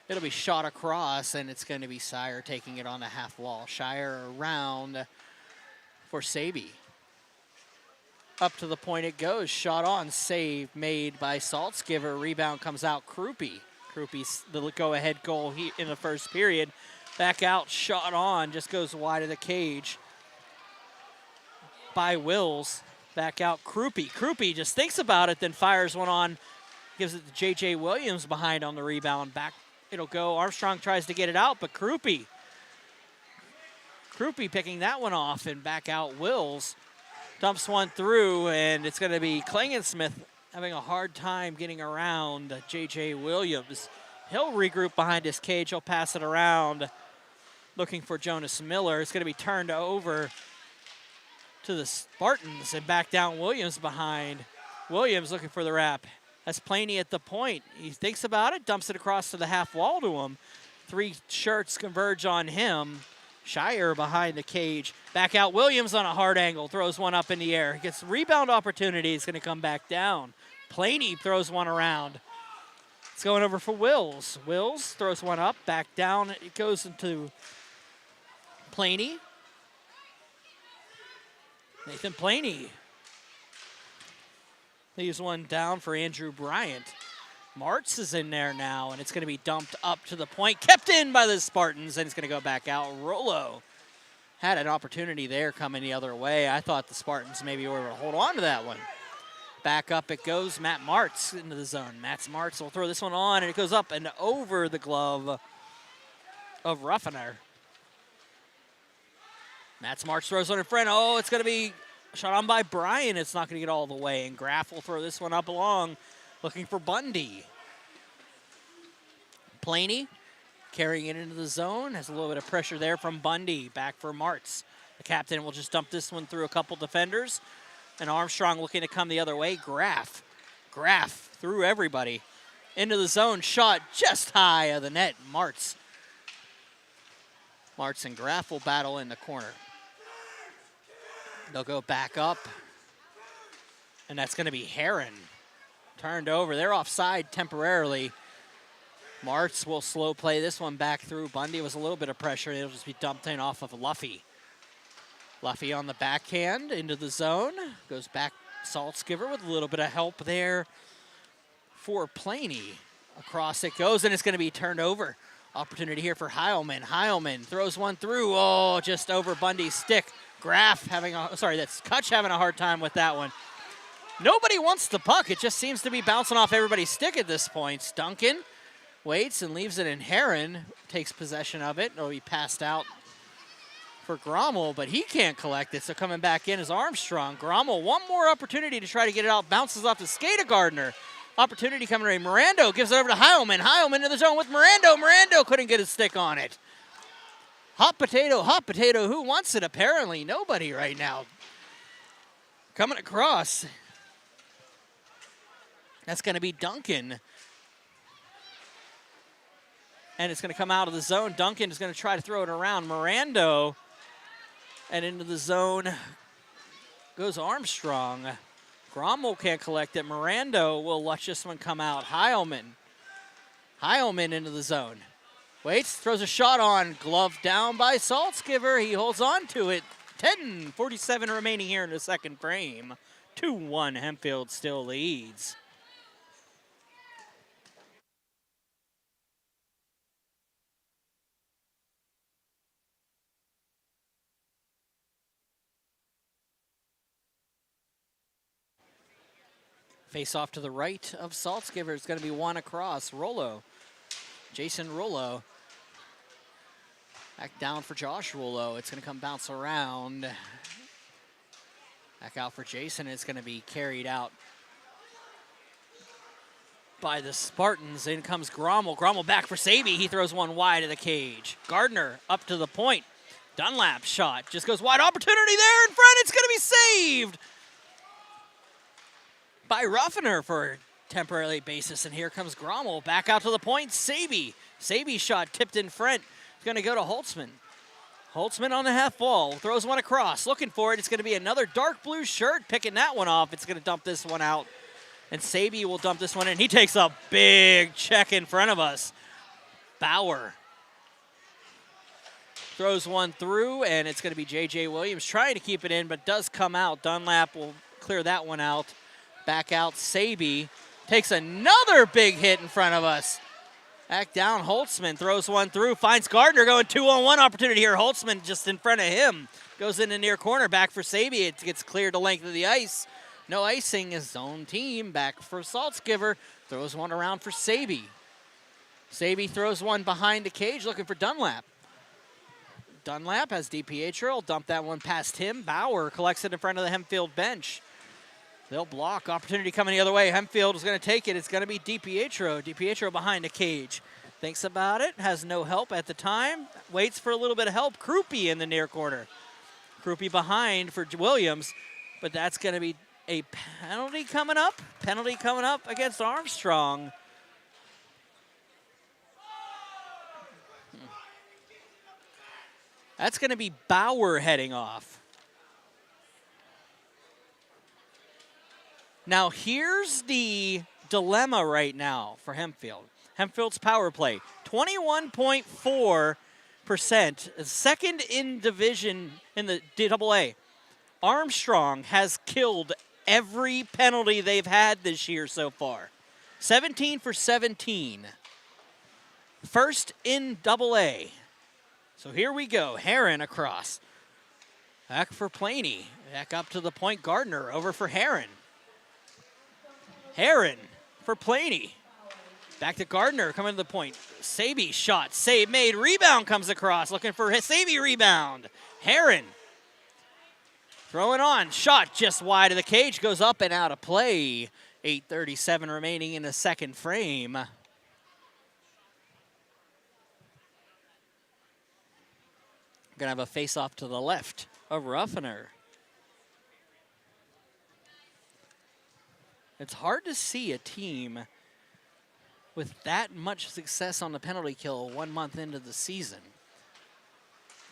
It'll be shot across, and it's going to be Shire taking it on the half wall. Shire around for Saby. Up to the point it goes. Shot on, save made by Saltzgiver. Rebound comes out, Krupe. Krupe's the go-ahead goal in the first period. Back out, shot on, just goes wide of the cage by Wills. Back out, Krupe. Krupe just thinks about it, then fires one on. Gives it to J.J. Williams behind on the rebound. Back, it'll go. Armstrong tries to get it out, but Krupe picking that one off, and back out Wills. Dumps one through, and it's going to be Klingensmith having a hard time getting around J.J. Williams. He'll regroup behind his cage. He'll pass it around, looking for Jonas Miller. It's going to be turned over to the Spartans, and back down Williams behind. Williams looking for the wrap. That's Planey at the point. He thinks about it, dumps it across to the half wall to him. 3 shirts converge on him. Shire behind the cage. Back out Williams on a hard angle. Throws one up in the air. Gets rebound opportunity. He's going to come back down. Planey throws one around. It's going over for Wills. Wills throws one up. Back down. It goes into Planey. Nathan Planey leaves one down for Andrew Bryant. Martz is in there now, and it's going to be dumped up to the point. Kept in by the Spartans, and it's going to go back out. Rollo had an opportunity there coming the other way. I thought the Spartans maybe were able to hold on to that one. Back up it goes. Matt Martz into the zone. Matt Martz will throw this one on, and it goes up and over the glove of Ruffiner. Matt Martz throws one in front. Oh, it's going to be Shot on by Bryan. It's not going to get all the way, and Graff will throw this one up along, looking for Bundy. Planey carrying it into the zone. Has a little bit of pressure there from Bundy. Back for Martz. The captain will just dump this one through a couple defenders. And Armstrong looking to come the other way. Graff through everybody. Into the zone. Shot just high of the net. Martz and Graff will battle in the corner. They'll go back up. And that's going to be Heron. Turned over. They're offside temporarily. Martz will slow play this one back through. Bundy was a little bit of pressure. It'll just be dumped in off of Luffy. Luffy on the backhand into the zone. Goes back Saltzgiver with a little bit of help there for Planey. Across it goes, and it's going to be turned over. Opportunity here for Heilman. Heilman throws one through. Oh, just over Bundy's stick. Graff that's Kutch having a hard time with that one. Nobody wants the puck. It just seems to be bouncing off everybody's stick at this point. Duncan waits and leaves it in. Heron takes possession of it. It'll be passed out for Grommel, but he can't collect it, so coming back in is Armstrong. Grommel, one more opportunity to try to get it out. Bounces off the skate of Gardner. Opportunity coming right. Mirando gives it over to Heilman. Heilman in the zone with Mirando. Mirando couldn't get his stick on it. Hot potato. Who wants it? Apparently nobody right now. Coming across. That's going to be Duncan. And it's going to come out of the zone. Duncan is going to try to throw it around. Mirando. And into the zone goes Armstrong. Grommel can't collect it. Mirando will watch this one come out. Heilman into the zone. Waits, throws a shot on. Glove down by Saltzgiver. He holds on to it. 10:47 remaining here in the second frame. 2-1, Hempfield still leads. Face off to the right of Saltzgiver. It's going to be one across. Jason Rollo. Back down for Josh Rollo. It's going to come bounce around. Back out for Jason. It's going to be carried out by the Spartans. In comes Grommel. Grommel back for Saby. He throws one wide of the cage. Gardner up to the point. Dunlap shot. Just goes wide. Opportunity there in front. It's going to be saved by Ruffiner for a temporary basis. And here comes Grommel back out to the point. Saby shot tipped in front. It's going to go to Holtzman. Holtzman on the half wall. Throws one across. Looking for it. It's going to be another dark blue shirt picking that one off. It's going to dump this one out. And Saby will dump this one in. He takes a big check in front of us. Bauer throws one through, and it's going to be J.J. Williams trying to keep it in, but does come out. Dunlap will clear that one out. Back out, Saby takes another big hit in front of us. Back down, Holtzman throws one through, finds Gardner going 2-on-1 opportunity here. Holtzman just in front of him. Goes in the near corner, back for Saby. It gets cleared the length of the ice. No icing, his own team. Back for Saltzgiver. Throws one around for Saby. Saby throws one behind the cage looking for Dunlap. Dunlap has DiPietro. Dump that one past him. Bauer collects it in front of the Hempfield bench. They'll block. Opportunity coming the other way. Hempfield is going to take it. It's going to be DiPietro. DiPietro behind the cage. Thinks about it. Has no help at the time. Waits for a little bit of help. Krupe in the near corner. Krupe behind for Williams. But that's going to be a penalty coming up. Penalty coming up against Armstrong. That's going to be Bauer heading off. Now, here's the dilemma right now for Hempfield. Hempfield's power play, 21.4%, second in division in the AA. Armstrong has killed every penalty they've had this year so far. 17 for 17. First in AA. So here we go. Heron across. Back for Planey. Back up to the point. Gardner over for Heron. Heron for Planey. Back to Gardner coming to the point. Saby shot. Save made. Rebound comes across. Looking for Saby rebound. Heron Throwing on, shot just wide of the cage, goes up and out of play. 8:37 remaining in the second frame. Gonna have a face-off to the left of Ruffiner. It's hard to see a team with that much success on the penalty kill 1 month into the season.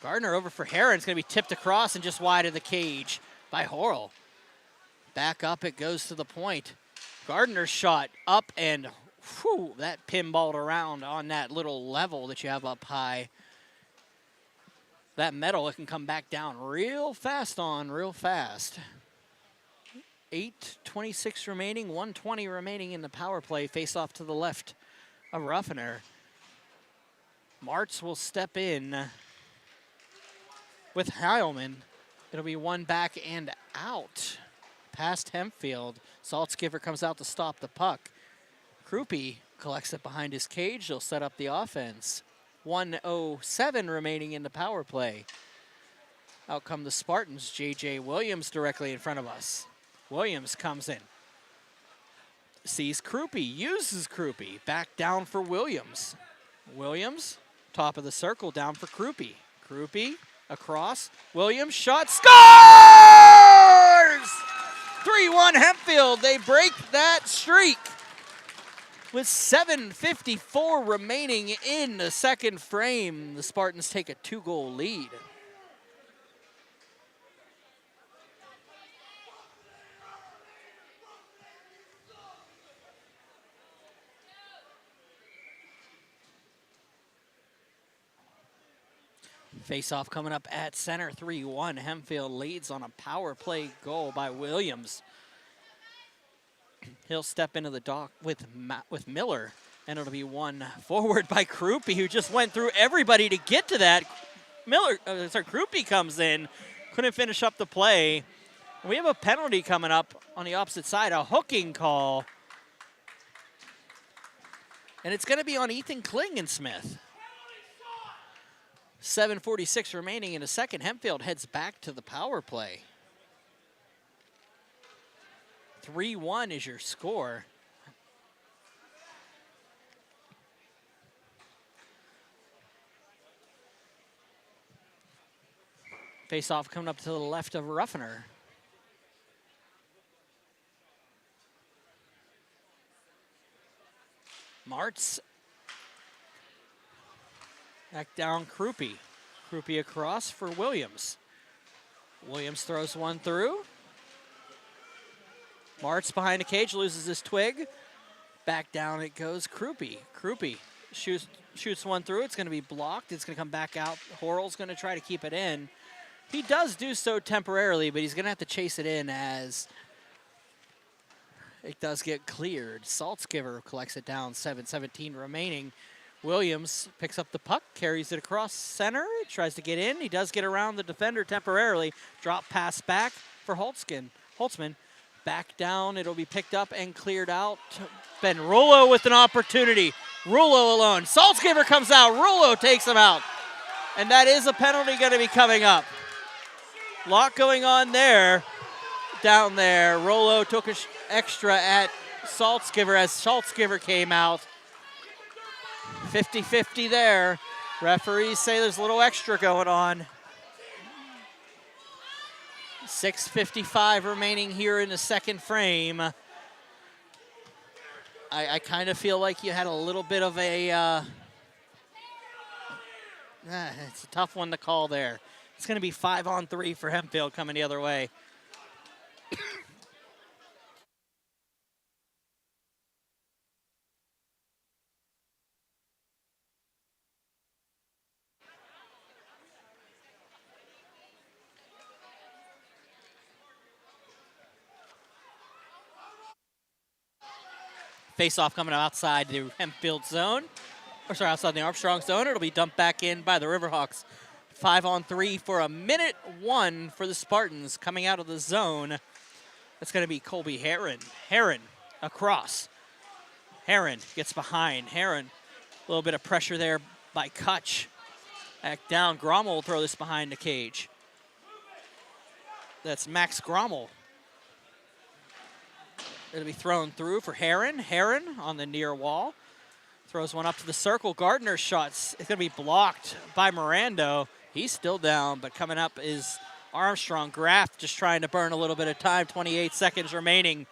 Gardner over for Heron. It's going to be tipped across and just wide of the cage by Horrell. Back up, it goes to the point. Gardner's shot up and whew, that pinballed around on that little level that you have up high. That metal, it can come back down real fast real fast. 8:26 remaining, 1:20 remaining in the power play. Face off to the left of Ruffiner. Martz will step in with Heilman. It'll be one back and out past Hempfield. Saltzgiver comes out to stop the puck. Krupe collects it behind his cage. They'll set up the offense. 1:07 remaining in the power play. Out come the Spartans. J.J. Williams directly in front of us. Williams comes in. Sees Krupe, uses Krupe. Back down for Williams. Williams, top of the circle, down for Krupe. Krupe, across. Williams, shot, scores! 3-1 Hempfield. They break that streak. With 7:54 remaining in the second frame, the Spartans take a 2-goal lead. Face-off coming up at center, 3-1. Hempfield leads on a power play goal by Williams. He'll step into the dock with Miller, and it'll be one forward by Krupe, who just went through everybody to get to that. Krupe comes in, couldn't finish up the play. We have a penalty coming up on the opposite side, a hooking call. And it's going to be on Ethan Klingensmith. 7:46 remaining in a second. Hempfield heads back to the power play. 3-1 is your score. Face-off coming up to the left of Ruffiner. Martz. Back down Krupe. Krupe across for Williams. Williams throws one through. Martz behind the cage, loses his twig. Back down it goes Krupe. Krupe shoots one through. It's going to be blocked. It's going to come back out. Horrell's going to try to keep it in. He does do so temporarily, but he's going to have to chase it in as it does get cleared. Saltzgiver collects it down, 7:17 remaining. Williams picks up the puck, carries it across center, tries to get in. He does get around the defender temporarily. Drop pass back for Holtzman. Back down, it'll be picked up and cleared out. Ben Rullo with an opportunity. Rullo alone. Saltzgiver comes out, Rullo takes him out. And that is a penalty going to be coming up. Lot going on there, down there. Rullo took an extra at Saltzgiver as Saltzgiver came out. 50-50 there. Referees say there's a little extra going on. 6:55 remaining here in the second frame. I kind of feel like you had a little bit of a, it's a tough one to call there. It's going to be 5-on-3 for Hempfield coming the other way. Face-off coming outside the Hempfield zone. Outside the Armstrong zone. It'll be dumped back in by the Riverhawks. 5-on-3 for a minute 1 for the Spartans coming out of the zone. That's going to be Colby Heron. Heron across. Heron gets behind. Heron, a little bit of pressure there by Kutch. Back down. Grommel will throw this behind the cage. That's Max Grommel. It'll be thrown through for Heron. Heron on the near wall. Throws one up to the circle. Gardner's shot's it's going to be blocked by Mirando. He's still down, but coming up is Armstrong. Graff just trying to burn a little bit of time. 28 seconds remaining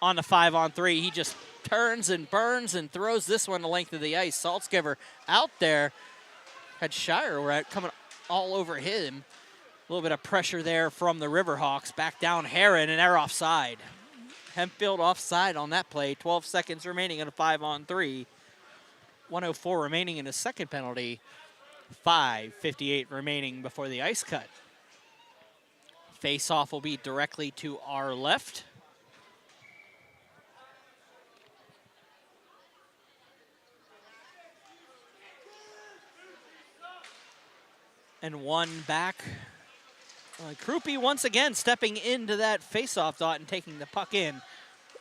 on the 5-on-3. He just turns and burns and throws this one the length of the ice. Saltzgiver out there. Had Shire coming all over him. A little bit of pressure there from the Riverhawks. Back down Heron, and they're offside. Hempfield offside on that play. 12 seconds remaining on a 5-on-3. 1:04 remaining in the second penalty. 5:58 remaining before the ice cut. Face-off will be directly to our left. And one back. Krupe once again stepping into that face-off dot and taking the puck in.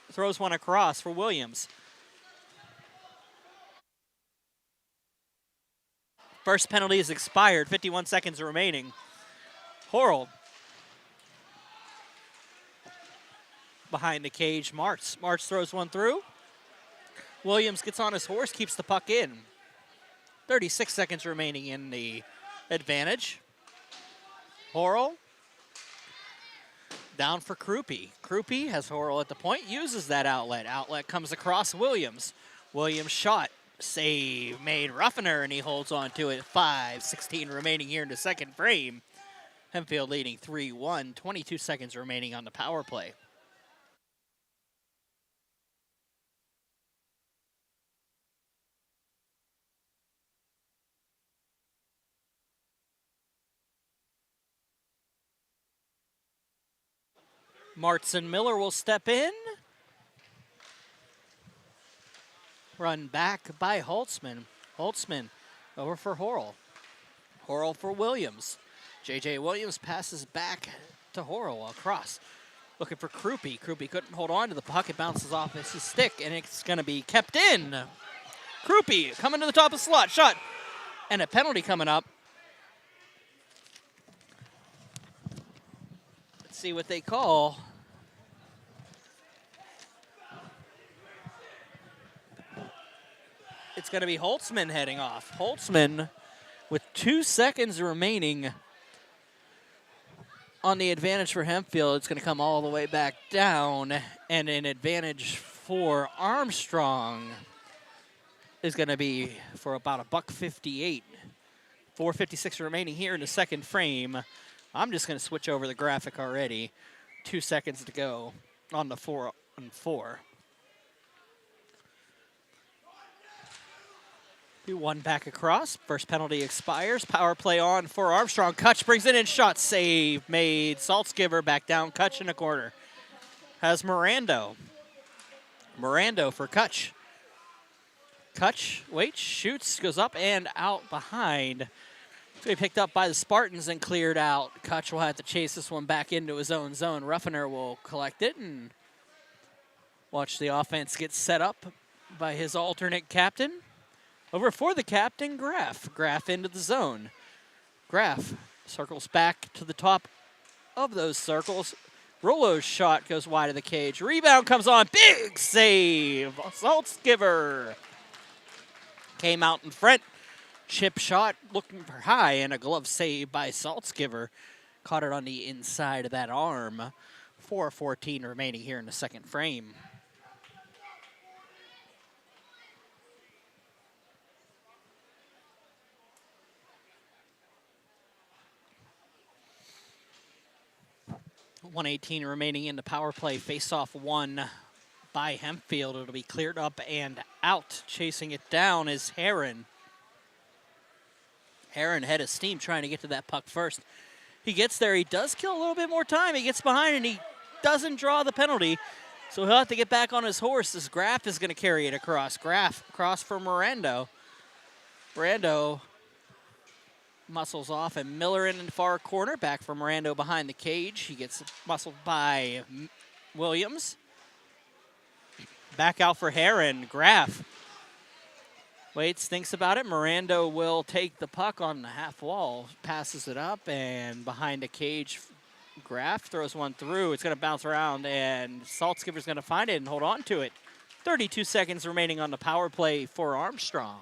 Throws one across for Williams. First penalty is expired, 51 seconds remaining. Horrell. Behind the cage, Martz. Martz throws one through. Williams gets on his horse, keeps the puck in. 36 seconds remaining in the advantage. Horrell. Down for Krupe. Krupe has Horrell at the point, uses that outlet. Outlet comes across Williams. Williams shot. Save made Ruffiner, and he holds on to it. 5:16 remaining here in the second frame. Hempfield leading 3-1. 22 seconds remaining on the power play. Martz and Miller will step in. Run back by Holtzman. Holtzman over for Horrell. Horrell for Williams. J.J. Williams passes back to Horrell across. Looking for Krupe. Krupe couldn't hold on to the puck. It bounces off his stick, and it's going to be kept in. Krupe coming to the top of the slot. Shot. And a penalty coming up. Let's see what they call. It's going to be Holtzman heading off. Holtzman, with 2 seconds remaining on the advantage for Hempfield, it's going to come all the way back down, and an advantage for Armstrong is going to be for about $1.58. 4:56 remaining here in the second frame. I'm just going to switch over the graphic already. 2 seconds to go on the 4-on-4. Do one back across. First penalty expires. Power play on for Armstrong. Kutch brings it in. Shot save made. Saltzgiver back down. Kutch in the corner. Has Mirando. Mirando for Kutch. Kutch waits, shoots, goes up and out behind. So he picked up by the Spartans and cleared out. Kutch will have to chase this one back into his own zone. Ruffiner will collect it and watch the offense get set up by his alternate captain. Over for the captain, Graff. Graff into the zone. Graff circles back to the top of those circles. Rollo's shot goes wide of the cage. Rebound comes on. Big save. Saltzgiver came out in front. Chip shot looking for high, and a glove save by Saltzgiver. Caught it on the inside of that arm. 4:14 remaining here in the second frame. .118 remaining in the power play. Face-off won by Hempfield. It'll be cleared up and out. Chasing it down is Heron. Heron head of steam trying to get to that puck first. He gets there. He does kill a little bit more time. He gets behind, and he doesn't draw the penalty. So he'll have to get back on his horse as Graff is going to carry it across. Graff across for Mirando. Mirando muscles off, and Miller in the far corner. Back for Mirando behind the cage. He gets muscled by Williams. Back out for Heron. Graff waits, thinks about it. Mirando will take the puck on the half wall. Passes it up, and behind the cage, Graff throws one through. It's going to bounce around, and Saltzgiver's going to find it and hold on to it. 32 seconds remaining on the power play for Armstrong.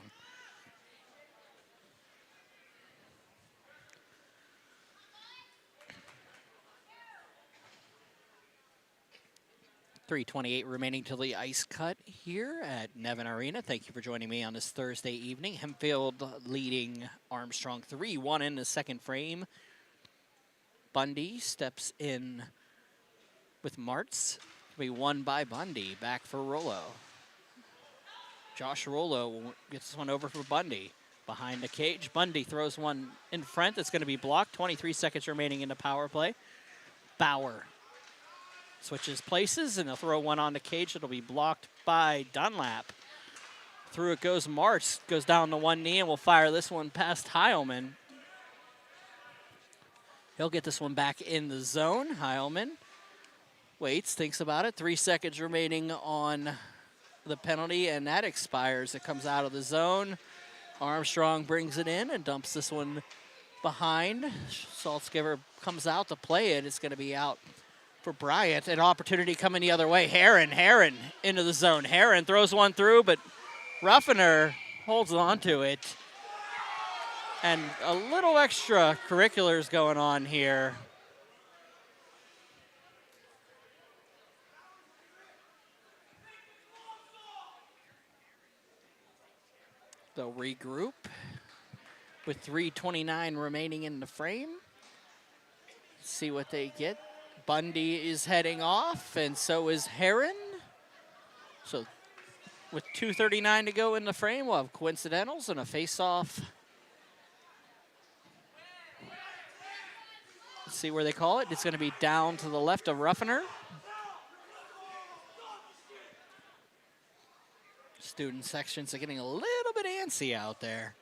.328 remaining till the ice cut here at Nevin Arena. Thank you for joining me on this Thursday evening. Hempfield leading Armstrong 3-1 in the second frame. Bundy steps in with Martz. Be won by Bundy. Back for Rollo. Josh Rollo gets this one over for Bundy. Behind the cage. Bundy throws one in front. That's going to be blocked. 23 seconds remaining in the power play. Bauer switches places, and they'll throw one on the cage. It'll be blocked by Dunlap. Through it goes Martz. Goes down to one knee, and will fire this one past Heilman. He'll get this one back in the zone. Heilman waits, thinks about it. 3 seconds remaining on the penalty, and that expires. It comes out of the zone. Armstrong brings it in and dumps this one behind. Saltzgiver comes out to play it. It's going to be out for Bryant. An opportunity coming the other way. Heron into the zone. Heron throws one through, but Ruffiner holds on to it. And a little extra curriculars going on here. They'll regroup with 3:29 remaining in the frame. See what they get. Bundy is heading off, and so is Heron. So with 2:39 to go in the frame, we'll have coincidentals and a face-off. Let's see where they call it. It's going to be down to the left of Ruffiner. Student sections are getting a little bit antsy out there.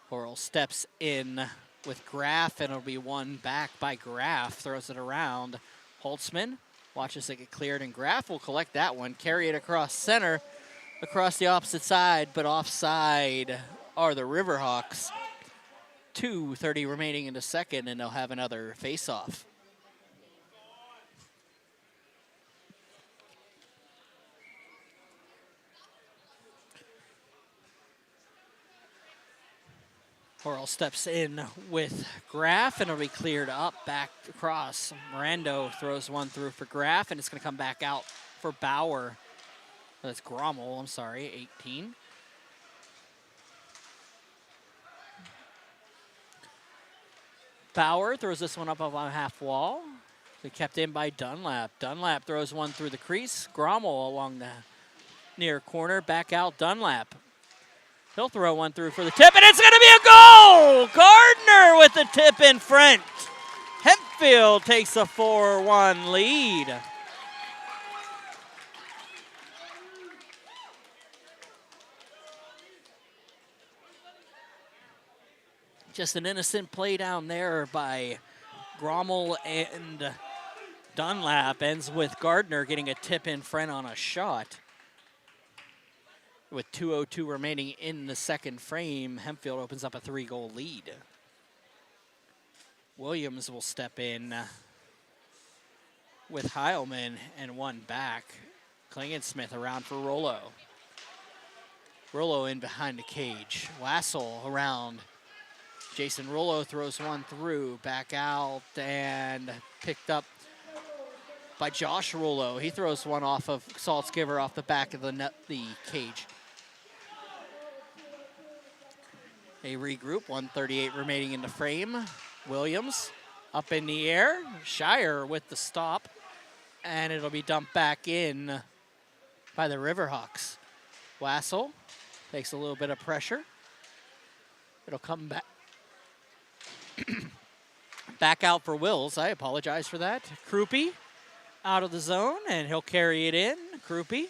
Horrell steps in with Graff, and it'll be one back by Graff. Throws it around. Holtzman watches it get cleared, and Graff will collect that one, carry it across center, across the opposite side, but offside are the Riverhawks. 2:30 remaining in the second, and they'll have another face-off. Horrell steps in with Graff, and it'll be cleared up back across. Mirando throws one through for Graff, and it's going to come back out for Bauer. That's Grommel, I'm sorry, 18. Bauer throws this one up on half wall. They kept in by Dunlap. Dunlap throws one through the crease. Grommel along the near corner. Back out Dunlap. He'll throw one through for the tip, and it's going to be a goal! Gardner with the tip in front. Hempfield takes a 4-1 lead. Just an innocent play down there by Grommel and Dunlap. Ends with Gardner getting a tip in front on a shot. With 2:02 remaining in the second frame, Hempfield opens up a 3-goal lead. Williams will step in with Heilman and one back. Klingensmith around for Rollo. Rollo in behind the cage. Wassel around. Jason Rollo throws one through, back out, and picked up by Josh Rollo. He throws one off of Saltzgiver off the back of the cage. They regroup, 1:38 remaining in the frame. Williams up in the air. Shire with the stop, and it'll be dumped back in by the Riverhawks. Wassel takes a little bit of pressure. It'll come back. Back out for Wills. I apologize for that. Krupe out of the zone, and he'll carry it in. Krupe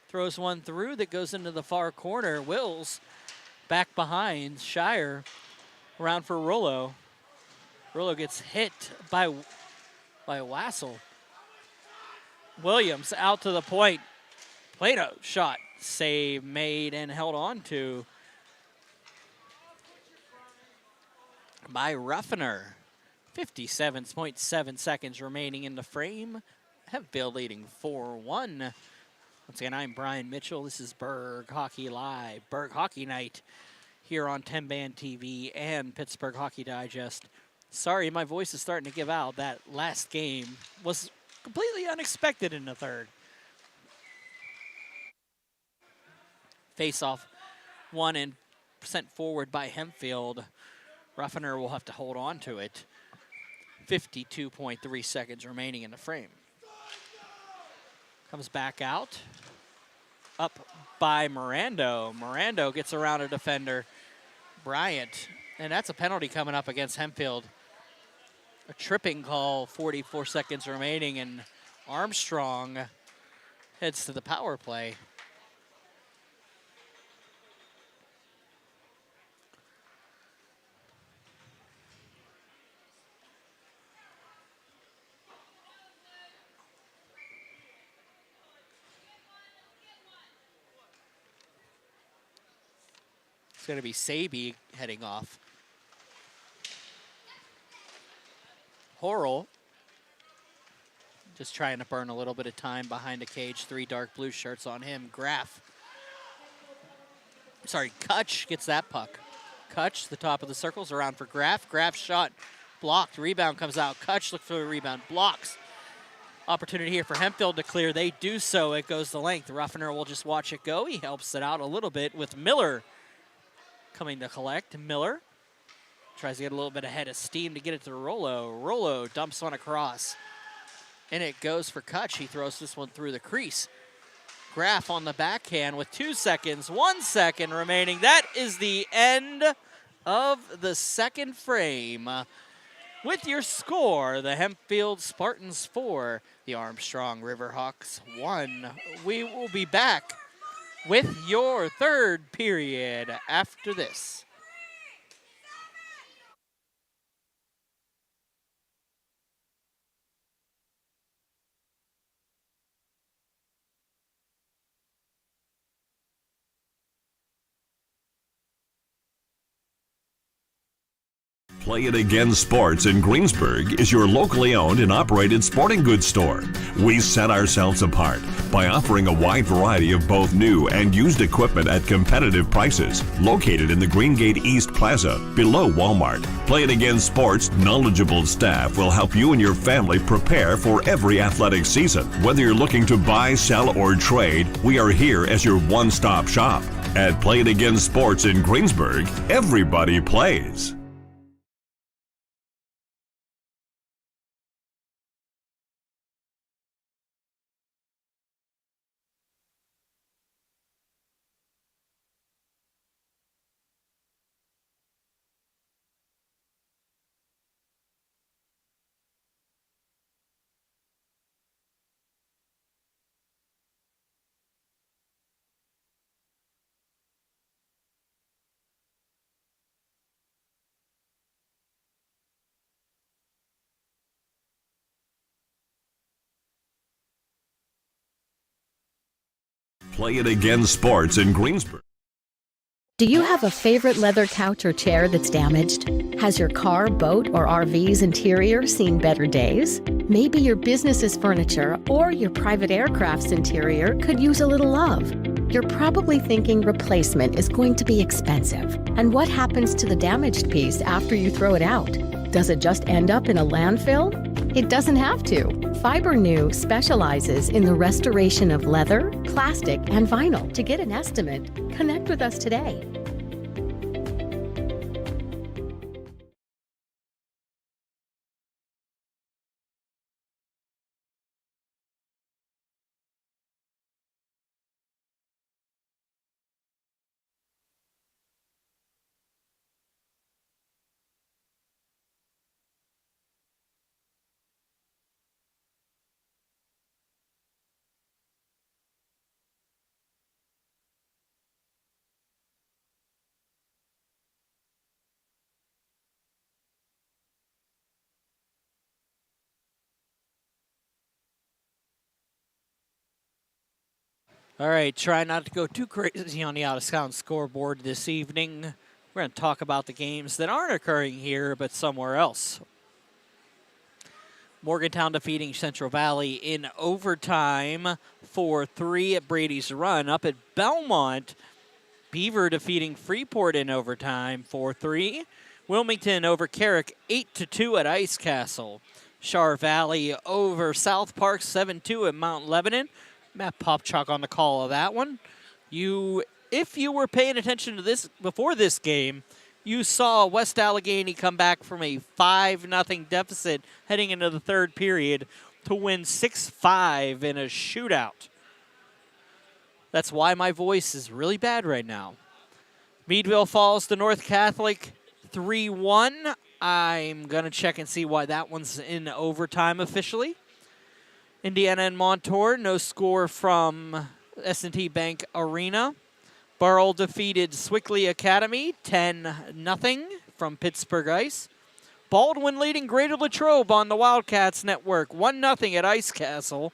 throws one through that goes into the far corner. Wills back behind. Shire around for Rollo. Rollo gets hit by Wassel. Williams out to the point. Played a shot. Save made and held on to. by Ruffiner. 57.7 seconds remaining in the frame. Hempfield leading 4-1. Once again, I'm Brian Mitchell. This is Berg Hockey Live, Berg Hockey Night here on 10 Band TV and Pittsburgh Hockey Digest. Sorry, my voice is starting to give out. That last game was completely unexpected in the third. Face-off won and sent forward by Hempfield. Ruffiner will have to hold on to it. 52.3 seconds remaining in the frame. Comes back out. Up by Mirando. Mirando gets around a defender, Bryant. And that's a penalty coming up against Hempfield. A tripping call, 44 seconds remaining, and Armstrong heads to the power play. It's going to be Saby heading off. Horrell just trying to burn a little bit of time behind the cage. 3 dark blue shirts on him. Kutch gets that puck. Kutch, the top of the circle's around for Graff. Graff's shot blocked. Rebound comes out. Kutch looks for the rebound. Blocks. Opportunity here for Hempfield to clear. They do so. It goes the length. Ruffiner will just watch it go. He helps it out a little bit with Miller coming to collect. Miller tries to get a little bit ahead of steam to get it to Rollo. Rollo dumps one across. And it goes for Kutch. He throws this one through the crease. Graff on the backhand with 2 seconds, 1 second remaining. That is the end of the second frame. With your score, the Hempfield Spartans 4, the Armstrong Riverhawks 1. We will be back with your third period after this. Play It Again Sports in Greensburg is your locally owned and operated sporting goods store. We set ourselves apart by offering a wide variety of both new and used equipment at competitive prices. Located in the Greengate East Plaza, below Walmart, Play It Again Sports' knowledgeable staff will help you and your family prepare for every athletic season. Whether you're looking to buy, sell, or trade, we are here as your one-stop shop. At Play It Again Sports in Greensburg, everybody plays. Play It Again Sports in Greensburg. Do you have a favorite leather couch or chair that's damaged? Has your car, boat, or RV's interior seen better days? Maybe your business's furniture or your private aircraft's interior could use a little love. You're probably thinking replacement is going to be expensive. And what happens to the damaged piece after you throw it out? Does it just end up in a landfill? It doesn't have to. FiberNew specializes in the restoration of leather, plastic, and vinyl. To get an estimate, connect with us today. All right, try not to go too crazy on the out-of-town scoreboard this evening. We're going to talk about the games that aren't occurring here, but somewhere else. Morgantown defeating Central Valley in overtime 4-3 at Brady's Run. Up at Belmont, Beaver defeating Freeport in overtime 4-3. Wilmington over Kirk 8-2 at Ice Castle. Char Valley over South Park 7-2 at Mount Lebanon. Matt Popchak on the call of that one. If you were paying attention to this before this game, you saw West Allegheny come back from a 5-0 deficit heading into the third period to win 6-5 in a shootout. That's why my voice is really bad right now. Meadville falls to North Catholic 3-1. I'm going to check and see why that one's in overtime officially. Indiana and Montour, no score from S&T Bank Arena. Burrell defeated Swickley Academy 10-0 from Pittsburgh Ice. Baldwin leading Greater Latrobe on the Wildcats Network 1-0 at Ice Castle.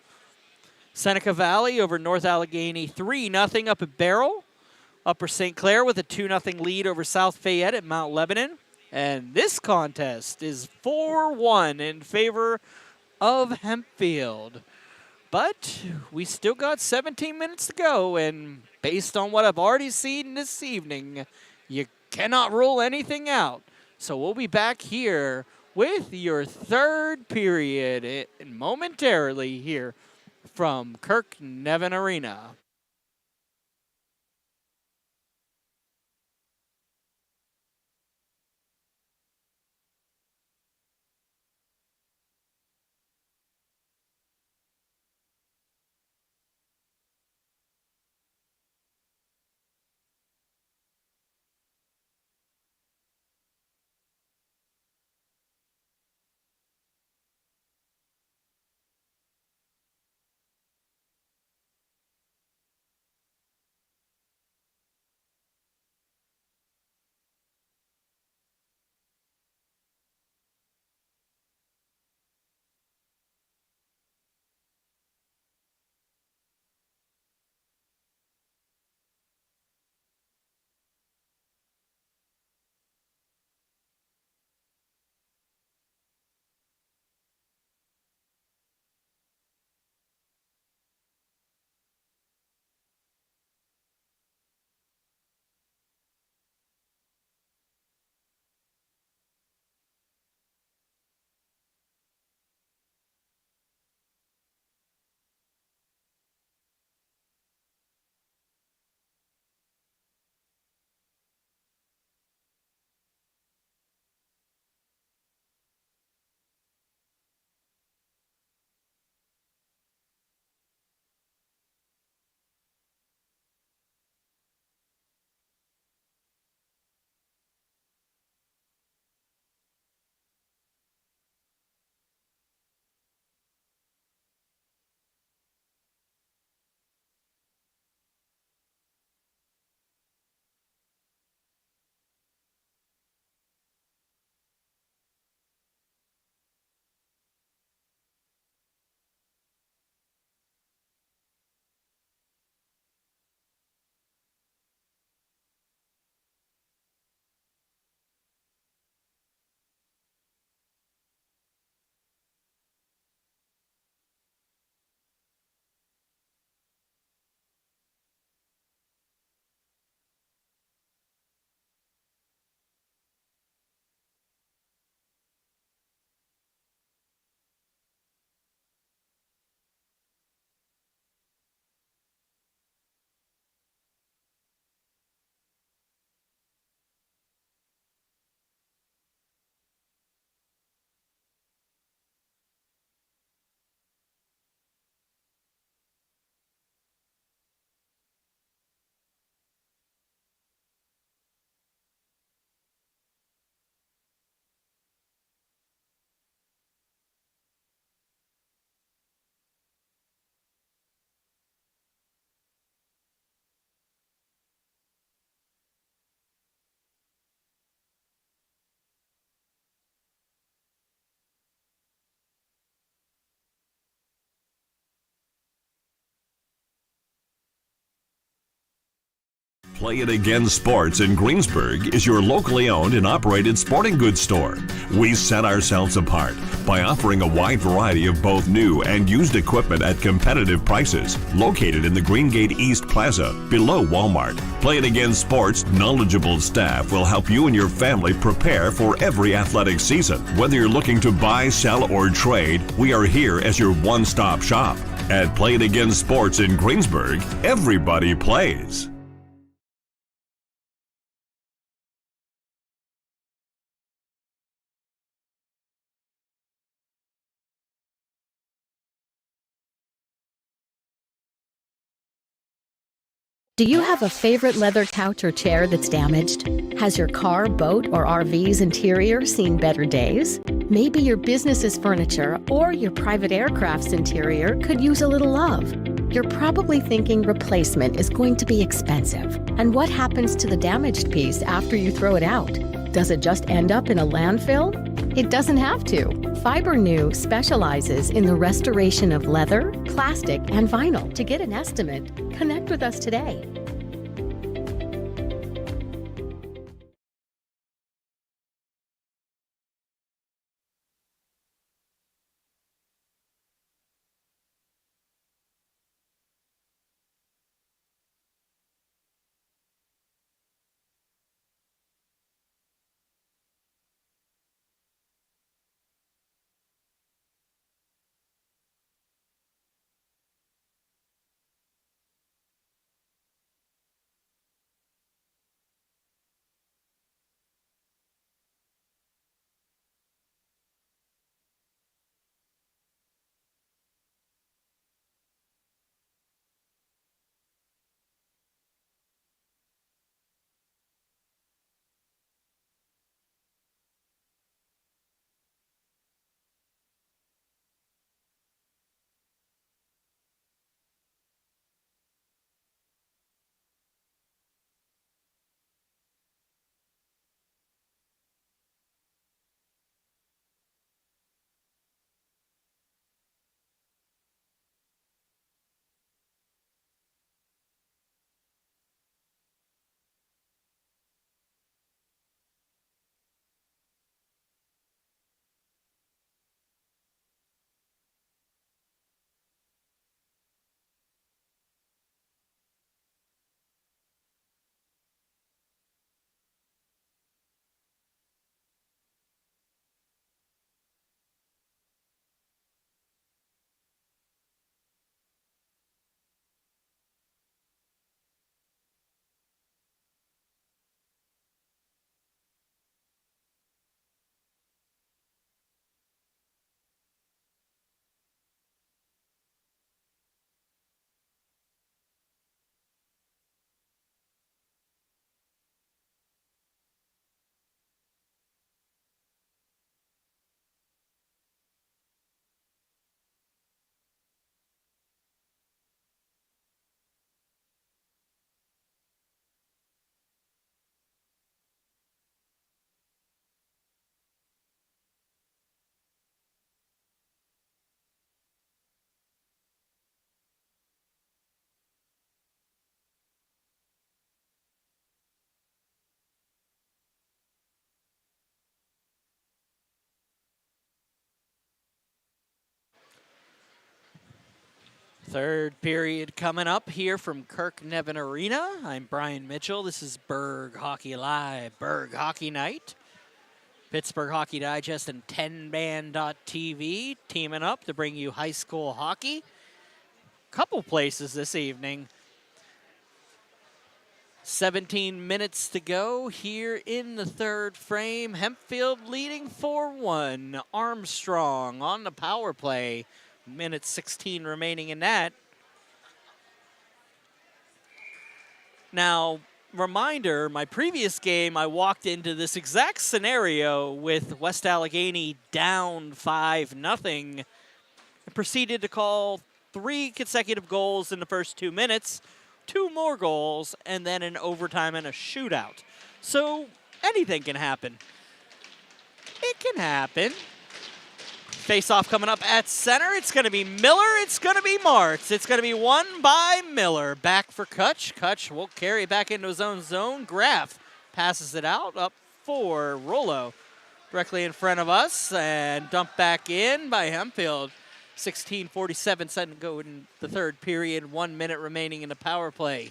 Seneca Valley over North Allegheny 3-0 up at Barrel. Upper St. Clair with a 2-0 lead over South Fayette at Mount Lebanon. And this contest is 4-1 in favor of Hempfield. But we still got 17 minutes to go, and based on what I've already seen this evening, you cannot rule anything out. So we'll be back here with your third period momentarily here from Kirk Nevin Arena. Play It Again Sports in Greensburg is your locally owned and operated sporting goods store. We set ourselves apart by offering a wide variety of both new and used equipment at competitive prices. Located in the Greengate East Plaza, below Walmart, Play It Again Sports' knowledgeable staff will help you and your family prepare for every athletic season. Whether you're looking to buy, sell, or trade, we are here as your one-stop shop. At Play It Again Sports in Greensburg, everybody plays. Do you have a favorite leather couch or chair that's damaged? Has your car, boat, or RV's interior seen better days? Maybe your business's furniture or your private aircraft's interior could use a little love. You're probably thinking replacement is going to be expensive. And what happens to the damaged piece after you throw it out? Does it just end up in a landfill? It doesn't have to. FiberNew specializes in the restoration of leather, plastic, and vinyl. To get an estimate, connect with us today. Third period coming up here from Kirk Nevin Arena. I'm Brian Mitchell. This is Berg Hockey Live, Berg Hockey Night. Pittsburgh Hockey Digest and 10man.tv teaming up to bring you high school hockey. Couple places this evening. 17 minutes to go here in the third frame. Hempfield leading 4-1. Armstrong on the power play. Minute 16 remaining in that. Now, reminder, my previous game, I walked into this exact scenario with West Allegheny down 5-0 and proceeded to call 3 consecutive goals in the first 2 minutes, 2 more goals, and then an overtime and a shootout. So anything can happen. It can happen. Face-off coming up at center. It's going to be Miller. It's going to be Martz. It's going to be won by Miller. Back for Kutch. Kutch will carry it back into his own zone. Graf passes it out up for Rollo. Directly in front of us and dumped back in by Hempfield. 16:47 to go in the third period. 1 minute remaining in the power play.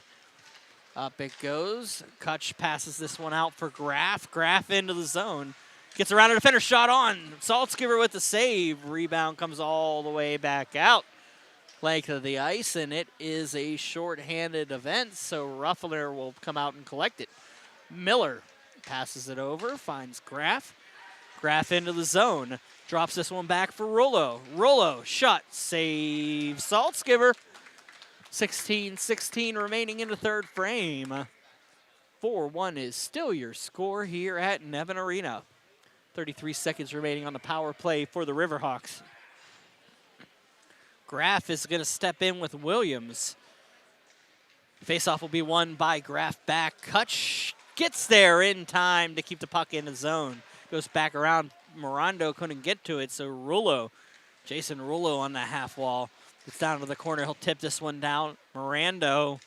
Up it goes. Kutch passes this one out for Graf. Graf into the zone. Gets around a defender, shot on. Saltzgiver with the save. Rebound comes all the way back out. Length of the ice, and it is a short-handed event, so Ruffler will come out and collect it. Miller passes it over, finds Graf. Graf into the zone. Drops this one back for Rollo. Rollo, shot, save, Saltzgiver. 16:16 remaining in the third frame. 4-1 is still your score here at Nevin Arena. 33 seconds remaining on the power play for the Riverhawks. Graf is going to step in with Williams. Faceoff will be won by Graf back. Kutch gets there in time to keep the puck in the zone. Goes back around. Morando couldn't get to it, so Rullo, Jason Rullo on the half wall. Gets down to the corner. He'll tip this one down. Morando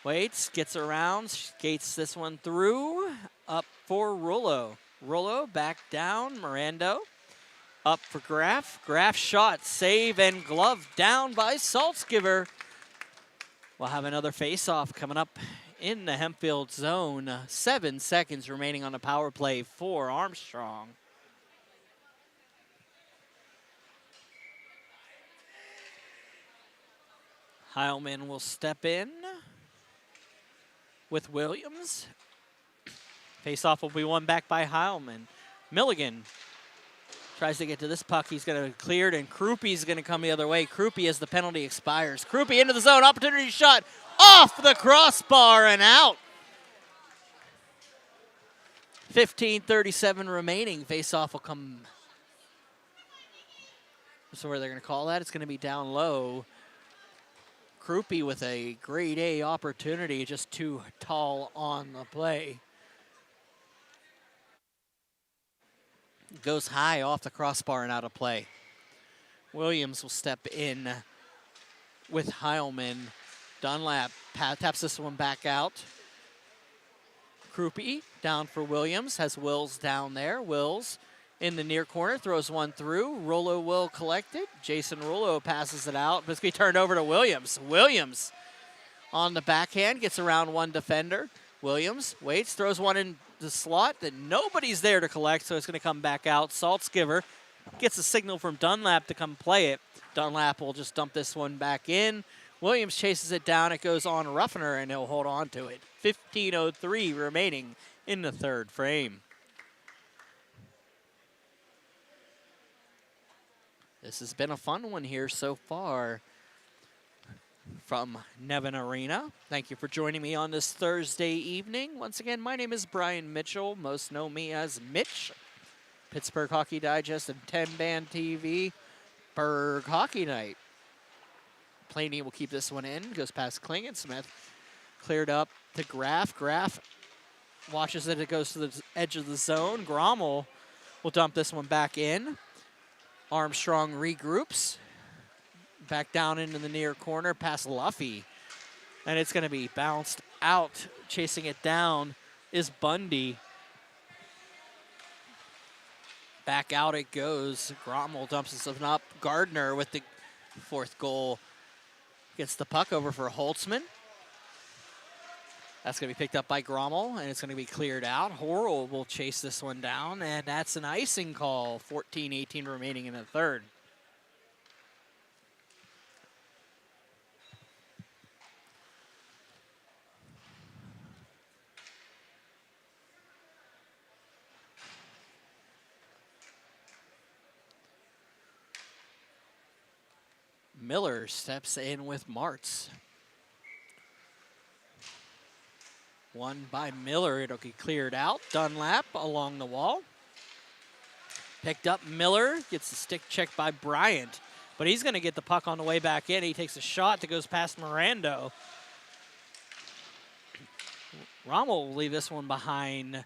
waits, gets around, skates this one through. Up for Rullo. Rullo back down. Morando up for Graf. Graf shot, save, and glove down by Saltzgiver. We'll have another face-off coming up in the Hempfield zone. 7 seconds remaining on the power play for Armstrong. Heilman will step in with Williams. Face-off will be won back by Heilman. Milligan tries to get to this puck. He's going to clear it, and Krupe's going to come the other way. Krupe as the penalty expires. Krupe into the zone. Opportunity shot off the crossbar and out. 15:37 remaining. Face-off will come. So where they're going to call that, it's going to be down low. Krupe with a grade A opportunity, just too tall on the play. Goes high off the crossbar and out of play. Williams will step in with Heilman. Dunlap taps this one back out. Krupe down for Williams, has Wills down there. Wills in the near corner, throws one through. Rollo will collect it. Jason Rollo passes it out, but it's going to be turned over to Williams. Williams on the backhand, gets around one defender. Williams waits, throws one in the slot that nobody's there to collect, so it's going to come back out. Saltzgiver gets a signal from Dunlap to come play it. Dunlap will just dump this one back in. Williams chases it down. It goes on Ruffner, and he'll hold on to it. 15:03 remaining in the third frame. This has been a fun one here so far from Nevin Arena. Thank you for joining me on this Thursday evening. Once again, my name is Brian Mitchell. Most know me as Mitch. Pittsburgh Hockey Digest and 10-Band TV. Berg Hockey Night. Planey will keep this one in. Goes past Klingensmith. Cleared up to Graf. Graf watches it. It goes to the edge of the zone. Grommel will dump this one back in. Armstrong regroups. Back down into the near corner past Luffy. And it's going to be bounced out. Chasing it down is Bundy. Back out it goes. Grommel dumps this one up. Gardner with the fourth goal. Gets the puck over for Holtzman. That's going to be picked up by Grommel, and it's going to be cleared out. Horrell will chase this one down, and that's an icing call. 14:18 remaining in the third. Miller steps in with Martz. One by Miller. It'll get cleared out. Dunlap along the wall. Picked up Miller. Gets the stick checked by Bryant. But he's going to get the puck on the way back in. He takes a shot that goes past Morando. Rommel will leave this one behind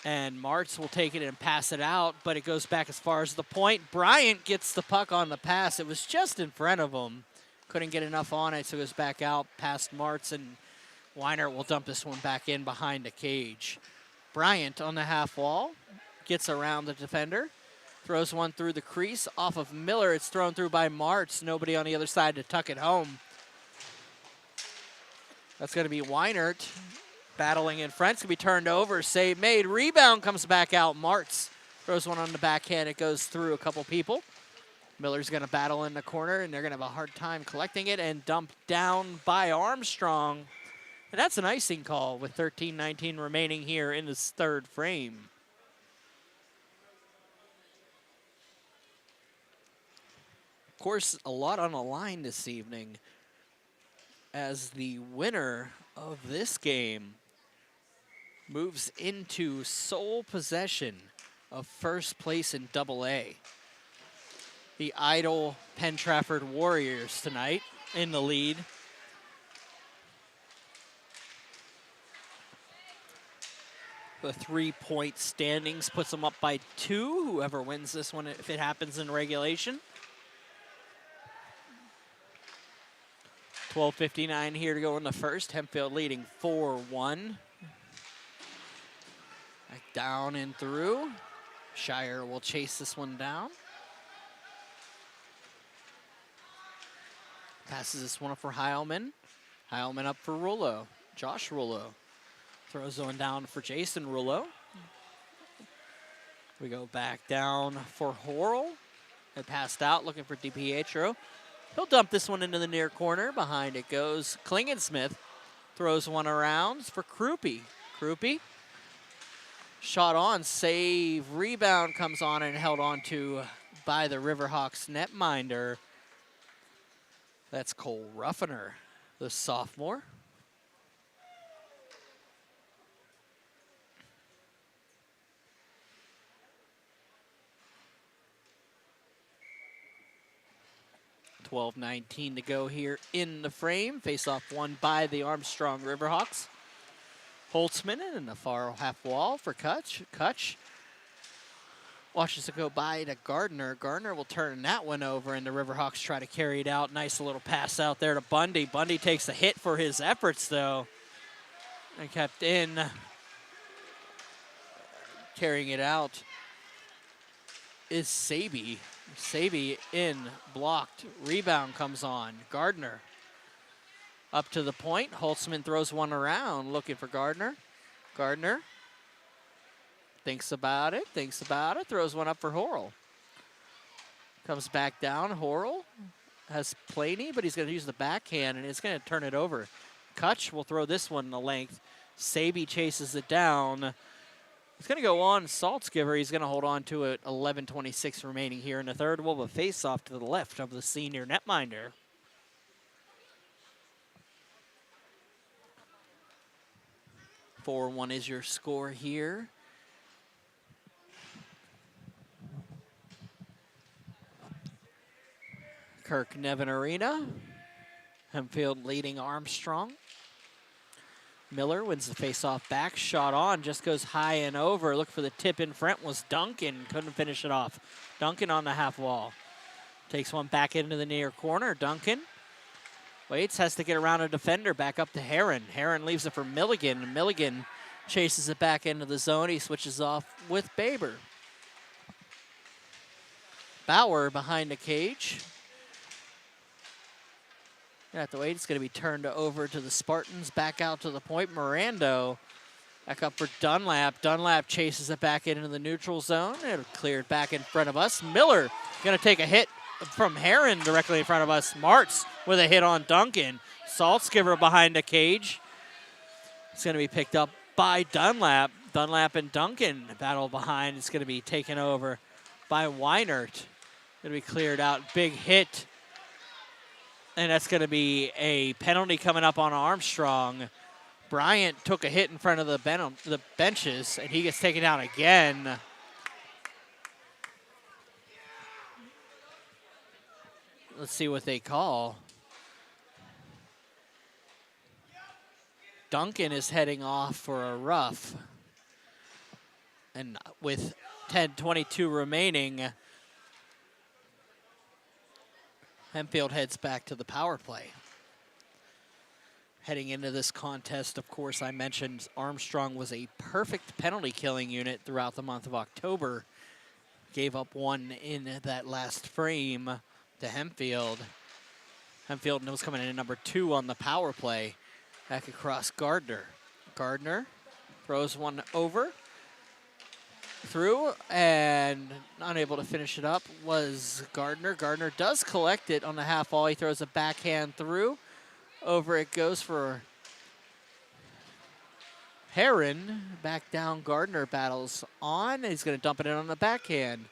And Martz will take it and pass it out, but it goes back as far as the point. Bryant gets the puck on the pass. It was just in front of him. Couldn't get enough on it, so it goes back out past Martz, and Weiner will dump this one back in behind the cage. Bryant on the half wall, gets around the defender, throws one through the crease off of Miller. It's thrown through by Martz. Nobody on the other side to tuck it home. That's going to be Weinert battling in front. It's going to be turned over. Save made. Rebound comes back out. Martz throws one on the backhand. It goes through a couple people. Miller's going to battle in the corner, and they're going to have a hard time collecting it, and dumped down by Armstrong. And that's an icing call with 13:19 remaining here in this third frame. Of course, a lot on the line this evening, as the winner of this game moves into sole possession of first place in AA. The idle Penn Trafford Warriors tonight in the lead. The 3-point standings puts them up by 2. Whoever wins this one, if it happens in regulation. 12:59 here to go in the first. Hempfield leading 4-1. Back down and through. Shire will chase this one down. Passes this one up for Heilman. Heilman up for Rullo. Josh Rullo throws one down for Jason Rullo. We go back down for Horrell. It passed out, looking for DiPietro. He'll dump this one into the near corner. Behind it goes Klingensmith. Throws one around for Krupe. Krupe. Shot on, save, rebound comes on and held on to by the Riverhawks netminder. That's Cole Ruffiner, the sophomore. $12:19 to go here in the frame. Face-off won by the Armstrong Riverhawks. Holtzman in the far half wall for Kutch. Kutch watches it go by to Gardner. Gardner will turn that one over, and the Riverhawks try to carry it out. Nice little pass out there to Bundy. Bundy takes a hit for his efforts, though, and kept in. Carrying it out is Saby. Saby in, blocked. Rebound comes on. Gardner up to the point. Holtzman throws one around, looking for Gardner. Gardner thinks about it, throws one up for Horrell. Comes back down. Horrell has Planey, but he's going to use the backhand, and it's going to turn it over. Kutch will throw this one the length. Saby chases it down. It's going to go on Saltzgiver. He's going to hold on to it. 11:26 remaining here in the third. We'll have a face-off to the left of the senior netminder. (4-1) is your score here. Kirk Nevin Arena. Hempfield leading Armstrong. Miller wins the face-off back. Shot on, just goes high and over. Look for the tip in front was Duncan. Couldn't finish it off. Duncan on the half wall. Takes one back into the near corner. Duncan waits, has to get around a defender. Back up to Heron. Heron leaves it for Milligan. Milligan chases it back into the zone. He switches off with Baber. Bauer behind the cage. You have to wait. It's going to be turned over to the Spartans. Back out to the point. Mirando back up for Dunlap. Dunlap chases it back into the neutral zone. It'll clear it back in front of us. Miller going to take a hit from Heron directly in front of us. Martz with a hit on Duncan. Saltzgiver behind the cage. It's going to be picked up by Dunlap. Dunlap and Duncan battle behind. It's going to be taken over by Weinert. Going to be cleared out. Big hit. And that's going to be a penalty coming up on Armstrong. Bryant took a hit in front of the benches, and he gets taken down again. Let's see what they call. Duncan is heading off for a rough. And with 10:22 remaining, Hempfield heads back to the power play. Heading into this contest, of course, I mentioned Armstrong was a perfect penalty killing unit throughout the month of October. Gave up one in that last frame to Hempfield. Hempfield was coming in at number 2 on the power play. Back across Gardner. Gardner throws one over, through, and unable to finish it up was Gardner. Gardner does collect it on the half wall. He throws a backhand through. Over it goes for Heron. Back down, Gardner battles on. He's going to dump it in on the backhand.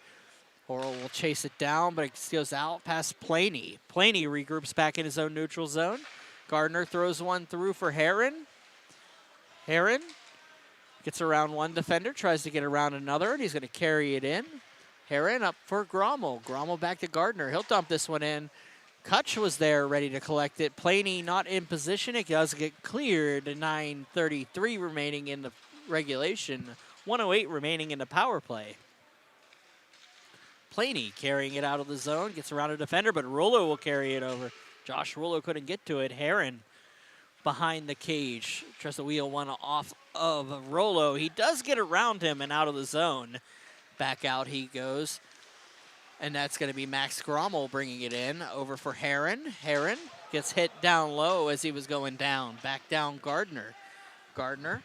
Horrell will chase it down, but it goes out past Planey. Planey regroups back in his own neutral zone. Gardner throws one through for Heron. Heron gets around one defender, tries to get around another, and he's going to carry it in. Heron up for Grommel. Grommel back to Gardner. He'll dump this one in. Kutch was there ready to collect it. Planey not in position. It does get cleared. 9:33 remaining in the regulation. 1:08 remaining in the power play. Planey carrying it out of the zone. Gets around a defender, but Rollo will carry it over. Josh Rollo couldn't get to it. Heron behind the cage. Tries to wheel one off of Rollo. He does get around him and out of the zone. Back out he goes. And that's going to be Max Grommel bringing it in. Over for Heron. Heron gets hit down low as he was going down. Back down Gardner. Gardner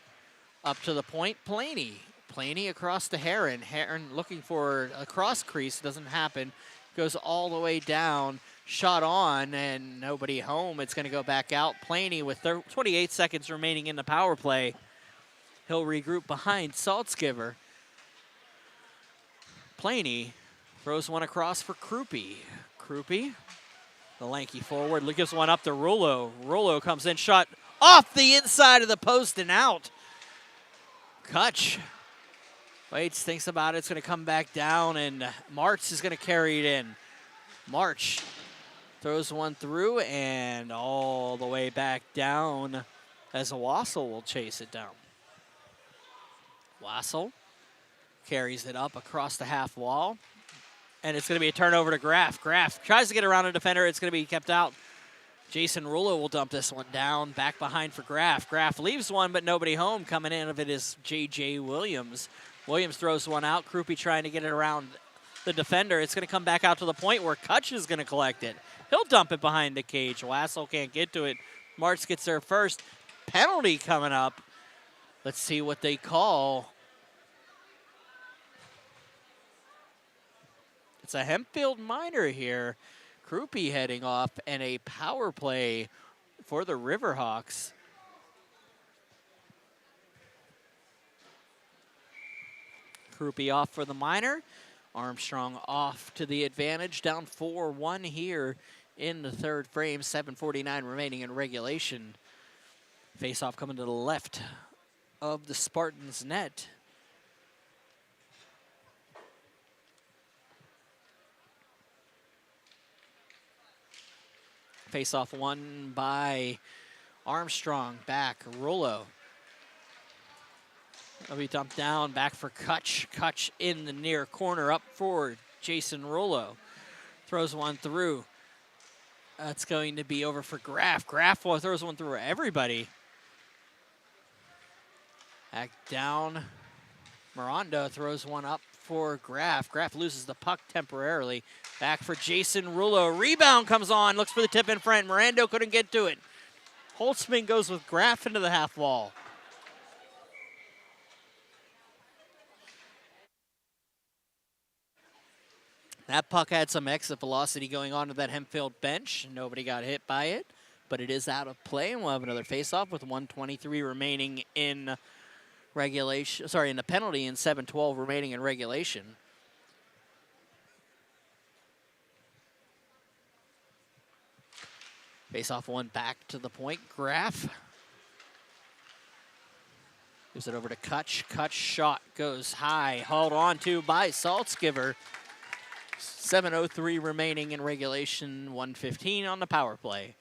up to the point. Planey. Planey across to Heron. Heron looking for a cross crease. Doesn't happen. Goes all the way down. Shot on and nobody home. It's going to go back out. Planey with 28 seconds remaining in the power play. He'll regroup behind Saltzgiver. Planey throws one across for Krupe. Krupe, the lanky forward, gives one up to Rollo. Rollo comes in, shot off the inside of the post and out. Kutch waits, thinks about it. It's going to come back down, and March is going to carry it in. March throws one through and all the way back down as Wassel will chase it down. Wassel carries it up across the half wall. And it's going to be a turnover to Graff. Graff tries to get around a defender. It's going to be kept out. Jason Rollo will dump this one down. Back behind for Graff. Graff leaves one, but nobody home. Coming in of it is J.J. Williams. Williams throws one out. Krupe trying to get it around the defender. It's going to come back out to the point where Kutch is going to collect it. He'll dump it behind the cage. Wassel can't get to it. March gets there first. Penalty coming up. Let's see what they call. It's a Hempfield minor here. Krupe heading off and a power play for the Riverhawks. Krupe off for the minor. Armstrong off to the advantage. Down 4-1 here in the third frame. 7:49 remaining in regulation. Face-off coming to the left of the Spartans' net. Face-off won by Armstrong. Back, Rollo. It'll be dumped down, back for Kutch. Kutch in the near corner, up for Jason Rollo. Throws one through. That's going to be over for Graff. Graff throws one through everybody. Back down. Miranda throws one up for Graff. Graff loses the puck temporarily. Back for Jason Rollo. Rebound comes on. Looks for the tip in front. Miranda couldn't get to it. Holtzman goes with Graff into the half wall. That puck had some exit velocity going on to that Hempfield bench. Nobody got hit by it, but it is out of play, and we'll have another face-off with 1:23 remaining in regulation. Sorry, in the penalty, and 7:12 remaining in regulation. Face-off one back to the point. Graff gives it over to Kutch. Kutch shot goes high. Hauled on to by Saltzgiver. 7:03 remaining in regulation. 1:15 on the power play.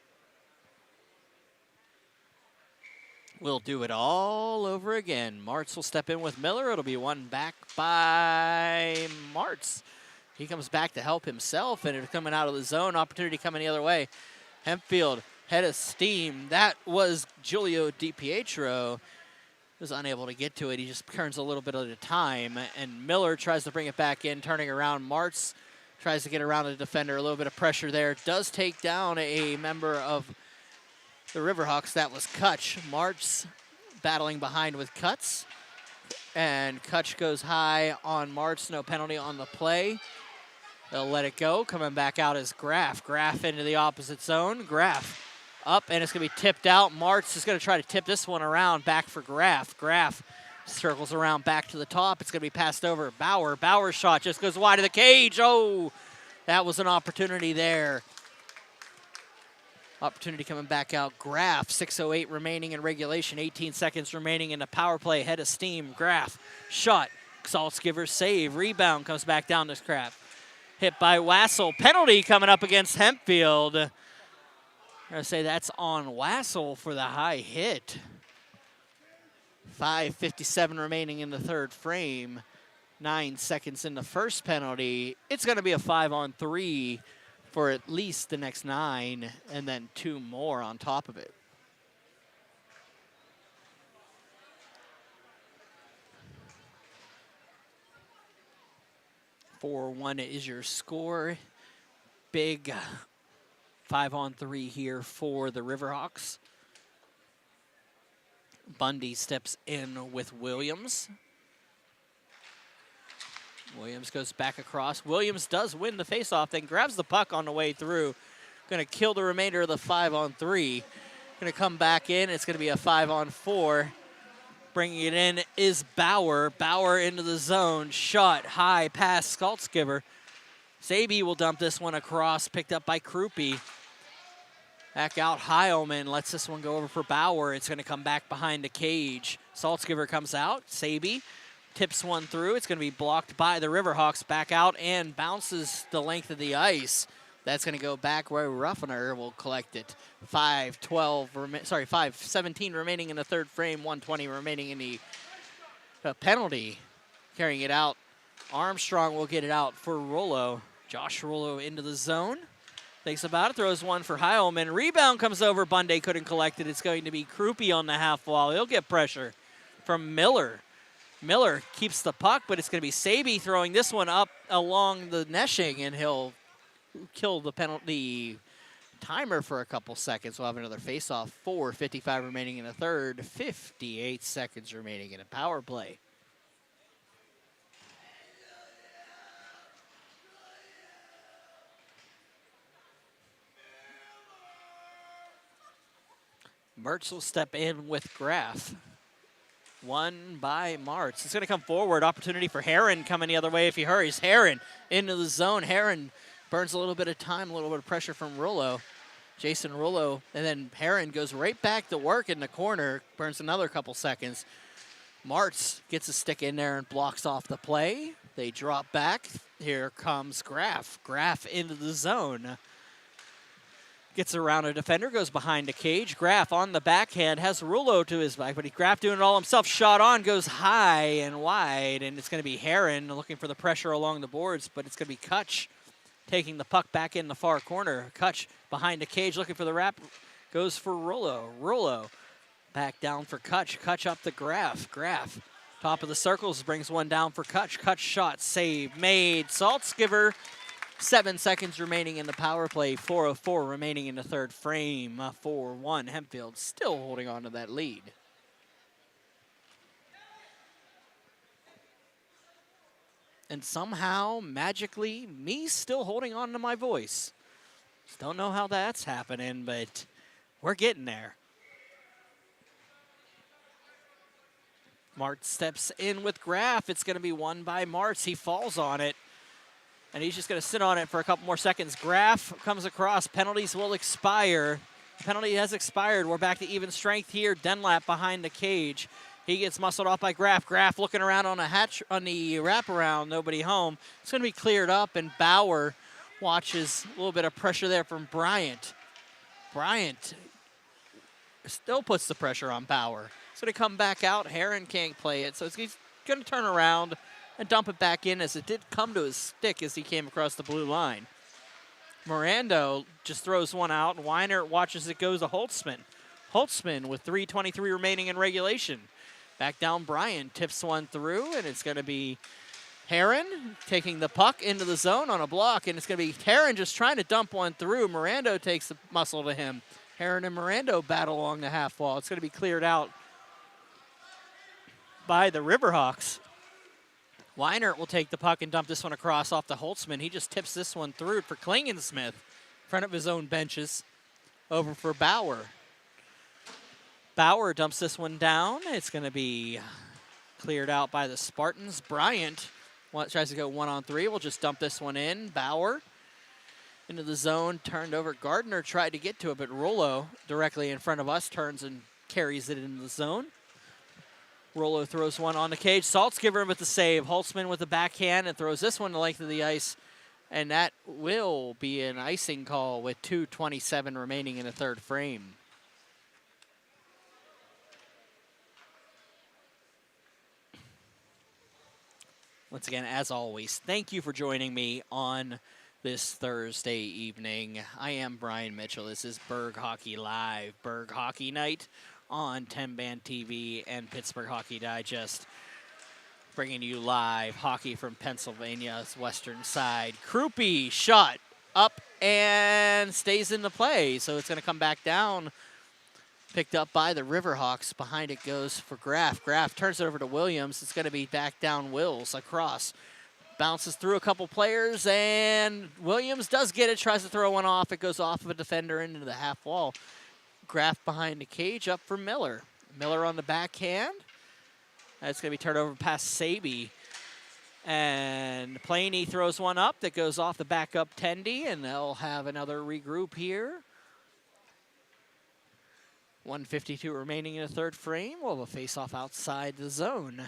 We'll do it all over again. Martz will step in with Miller. It'll be one back by Martz. He comes back to help himself, and it's coming out of the zone. Opportunity coming the other way. Hempfield, head of steam. That was Giulio DiPietro. Was unable to get to it. He just turns a little bit at a time, and Miller tries to bring it back in, turning around. Martz tries to get around the defender. A little bit of pressure there. Does take down a member of the Riverhawks. That was Kutch. Martz battling behind with Kutz, and Kutch goes high on Martz. No penalty on the play. They'll let it go. Coming back out is Graff. Graff into the opposite zone. Graff up, and it's going to be tipped out. Martz is going to try to tip this one around, back for Graff. Graff circles around back to the top. It's going to be passed over. Bauer. Bauer's shot just goes wide of the cage. Oh, that was an opportunity there. Opportunity coming back out. Graff, 6:08 remaining in regulation, 18 seconds remaining in the power play. Head of steam. Graff, shot. Saltzgiver save. Rebound comes back down to Graff. Hit by Wassel. Penalty coming up against Hempfield. I'm going to say that's on Wassel for the high hit. 5:57 remaining in the third frame. 9 seconds in the first penalty. It's going to be a 5-on-3 for at least the next 9, and then 2 more on top of it. (4-1) is your score. Big 5-on-3 here for the Riverhawks. Bundy steps in with Williams. Williams goes back across. Williams does win the faceoff, then grabs the puck on the way through. Going to kill the remainder of the 5-on-3. Going to come back in. It's going to be a 5-on-4. Bringing it in is Bauer. Bauer into the zone. Shot high past Saltzgiver. Saby will dump this one across, picked up by Krupe. Back out, Heilman lets this one go over for Bauer. It's going to come back behind the cage. Saltzgiver comes out. Saby tips one through. It's going to be blocked by the Riverhawks. Back out and bounces the length of the ice. That's going to go back where Ruffiner will collect it. 5:17 remaining in the third frame. 1:20 remaining in the penalty. Carrying it out. Armstrong will get it out for Rollo. Josh Rollo into the zone. Thinks about it, throws one for Heilman. Rebound comes over. Bundy couldn't collect it. It's going to be Krupe on the half wall. He'll get pressure from Miller. Miller keeps the puck, but it's going to be Saby throwing this one up along the neshing, and he'll kill the penalty timer for a couple seconds. We'll have another face-off. 4:55 remaining in the third. 58 seconds remaining in a power play. Mertz will step in with Graff. One by Martz. It's going to come forward. Opportunity for Heron coming the other way if he hurries. Heron into the zone. Heron burns a little bit of time, a little bit of pressure from Rullo. Jason Rullo. And then Heron goes right back to work in the corner. Burns another couple seconds. Martz gets a stick in there and blocks off the play. They drop back. Here comes Graff. Graff into the zone. Gets around a defender, goes behind the cage. Graff on the backhand, has Rullo to his back, but Graff doing it all himself. Shot on, goes high and wide, and it's going to be Heron looking for the pressure along the boards, but it's going to be Kutch taking the puck back in the far corner. Kutch behind the cage looking for the wrap, goes for Rullo. Rullo back down for Kutch. Kutch up to Graff. Graff, top of the circles, brings one down for Kutch. Kutch shot, save, made. Saltzgiver. 7 seconds remaining in the power play. 4:04 remaining in the third frame. 4-1. Hempfield still holding on to that lead. And somehow, magically, me still holding on to my voice. Don't know how that's happening, but we're getting there. Martz steps in with Graff. It's going to be won by Martz. He falls on it. And he's just going to sit on it for a couple more seconds. Graff comes across. Penalties will expire. Penalty has expired. We're back to even strength here. Dunlap behind the cage. He gets muscled off by Graff. Graff looking around on the wraparound. Nobody home. It's going to be cleared up, and Bauer watches a little bit of pressure there from Bryant. Bryant still puts the pressure on Bauer. It's going to come back out. Heron can't play it, so he's going to turn around and dump it back in, as it did come to his stick as he came across the blue line. Mirando just throws one out, and Weiner watches it goes to Holtzman. Holtzman with 3:23 remaining in regulation. Back down, Bryant tips one through, and it's going to be Heron taking the puck into the zone on a block, and it's going to be Heron just trying to dump one through. Mirando takes the muscle to him. Heron and Mirando battle along the half wall. It's going to be cleared out by the Riverhawks. Weinert will take the puck and dump this one across off to Holtzman. He just tips this one through for Klingensmith in front of his own benches. Over for Bauer. Bauer dumps this one down. It's going to be cleared out by the Spartans. Bryant tries to go 1-on-3. We'll just dump this one in. Bauer into the zone, turned over. Gardner tried to get to it, but Rollo directly in front of us turns and carries it into the zone. Rollo throws one on the cage. Saltzgiver with the save. Holtzman with the backhand and throws this one the length of the ice. And that will be an icing call with 2:27 remaining in the third frame. Once again, as always, thank you for joining me on this Thursday evening. I am Brian Mitchell. This is Berg Hockey Live, Berg Hockey Night on 10-Band TV and Pittsburgh Hockey Digest, bringing you live hockey from Pennsylvania's western side. Krupe shot up and stays in the play, so it's going to come back down. Picked up by the Riverhawks. Behind it goes for Graff. Graff turns it over to Williams. It's going to be back down Wills across. Bounces through a couple players, and Williams does get it, tries to throw one off. It goes off of a defender into the half wall. Graff behind the cage, up for Miller. Miller on the backhand. That's going to be turned over past Saby. And Planey throws one up that goes off the backup Tendy, and they'll have another regroup here. 1:52 remaining in the third frame. We'll have a face-off outside the zone.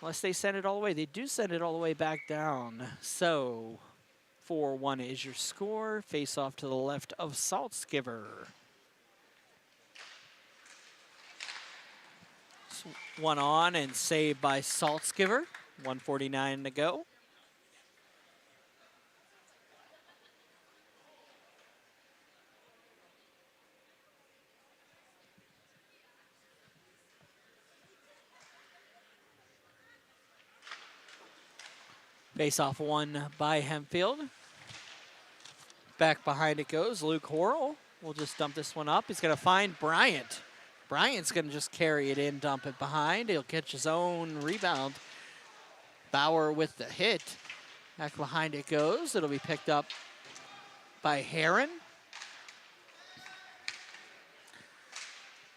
Unless they send it all the way. They do send it all the way back down. So 4-1 is your score. Face-off to the left of Saltzgiver. One on and saved by Saltzgiver. 1:49 to go. Face-off won by Hempfield. Back behind it goes. Luke Horrell will just dump this one up. He's going to find Bryant. Bryant's going to just carry it in, dump it behind. He'll catch his own rebound. Bauer with the hit. Back behind it goes. It'll be picked up by Heron.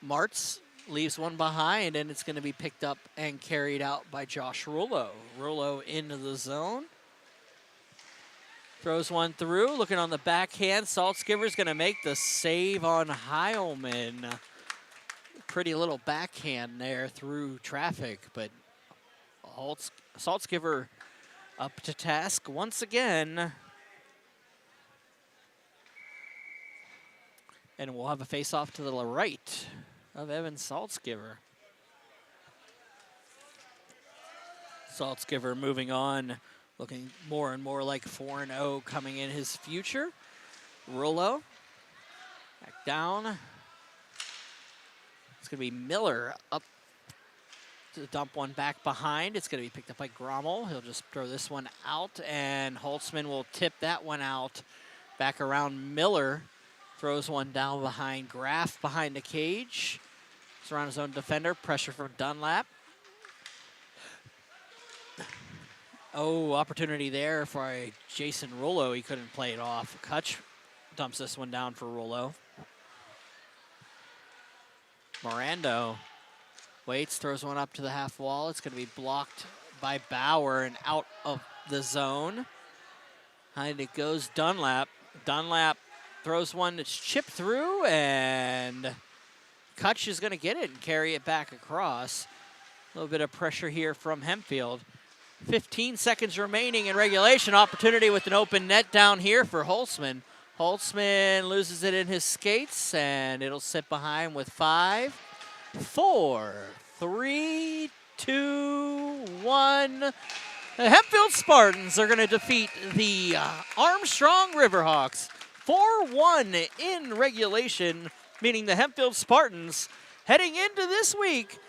Martz leaves one behind, and it's going to be picked up and carried out by Josh Rollo. Rollo into the zone. Throws one through. Looking on the backhand. Saltzgiver's going to make the save on Heilman. Pretty little backhand there through traffic, but Saltzgiver up to task once again. And we'll have a face-off to the right of Evan Saltzgiver. Saltzgiver moving on, looking more and more like 4-0 coming in his future. Rollo back down. It's going to be Miller up to dump one back behind. It's going to be picked up by Grommel. He'll just throw this one out, and Holtzman will tip that one out. Back around Miller. Throws one down behind Graff behind the cage. He's around his own defender. Pressure from Dunlap. Oh, opportunity there for a Jason Rollo. He couldn't play it off. Kutch dumps this one down for Rollo. Mirando waits, throws one up to the half wall. It's going to be blocked by Bauer and out of the zone. Behind it goes Dunlap. Dunlap throws one that's chipped through, and Kutch is going to get it and carry it back across. A little bit of pressure here from Hempfield. 15 seconds remaining in regulation. Opportunity with an open net down here for Holtzman. Holtzman loses it in his skates, and it'll sit behind with 5, 4, 3, 2, 1. The Hempfield Spartans are going to defeat the Armstrong Riverhawks 4-1 in regulation, meaning the Hempfield Spartans heading into this week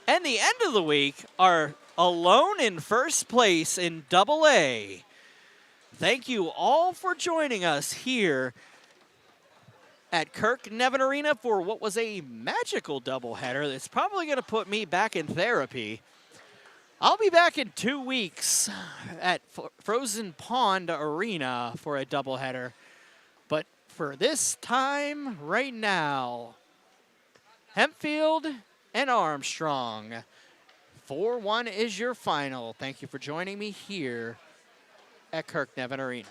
and the end of the week are alone in first place in AA. Thank you all for joining us here at Kirk Nevin Arena for what was a magical doubleheader that's probably going to put me back in therapy. I'll be back in 2 weeks at Frozen Pond Arena for a doubleheader. But for this time, right now, Hempfield and Armstrong, 4-1 is your final. Thank you for joining me here at Kirk Nevin Arena.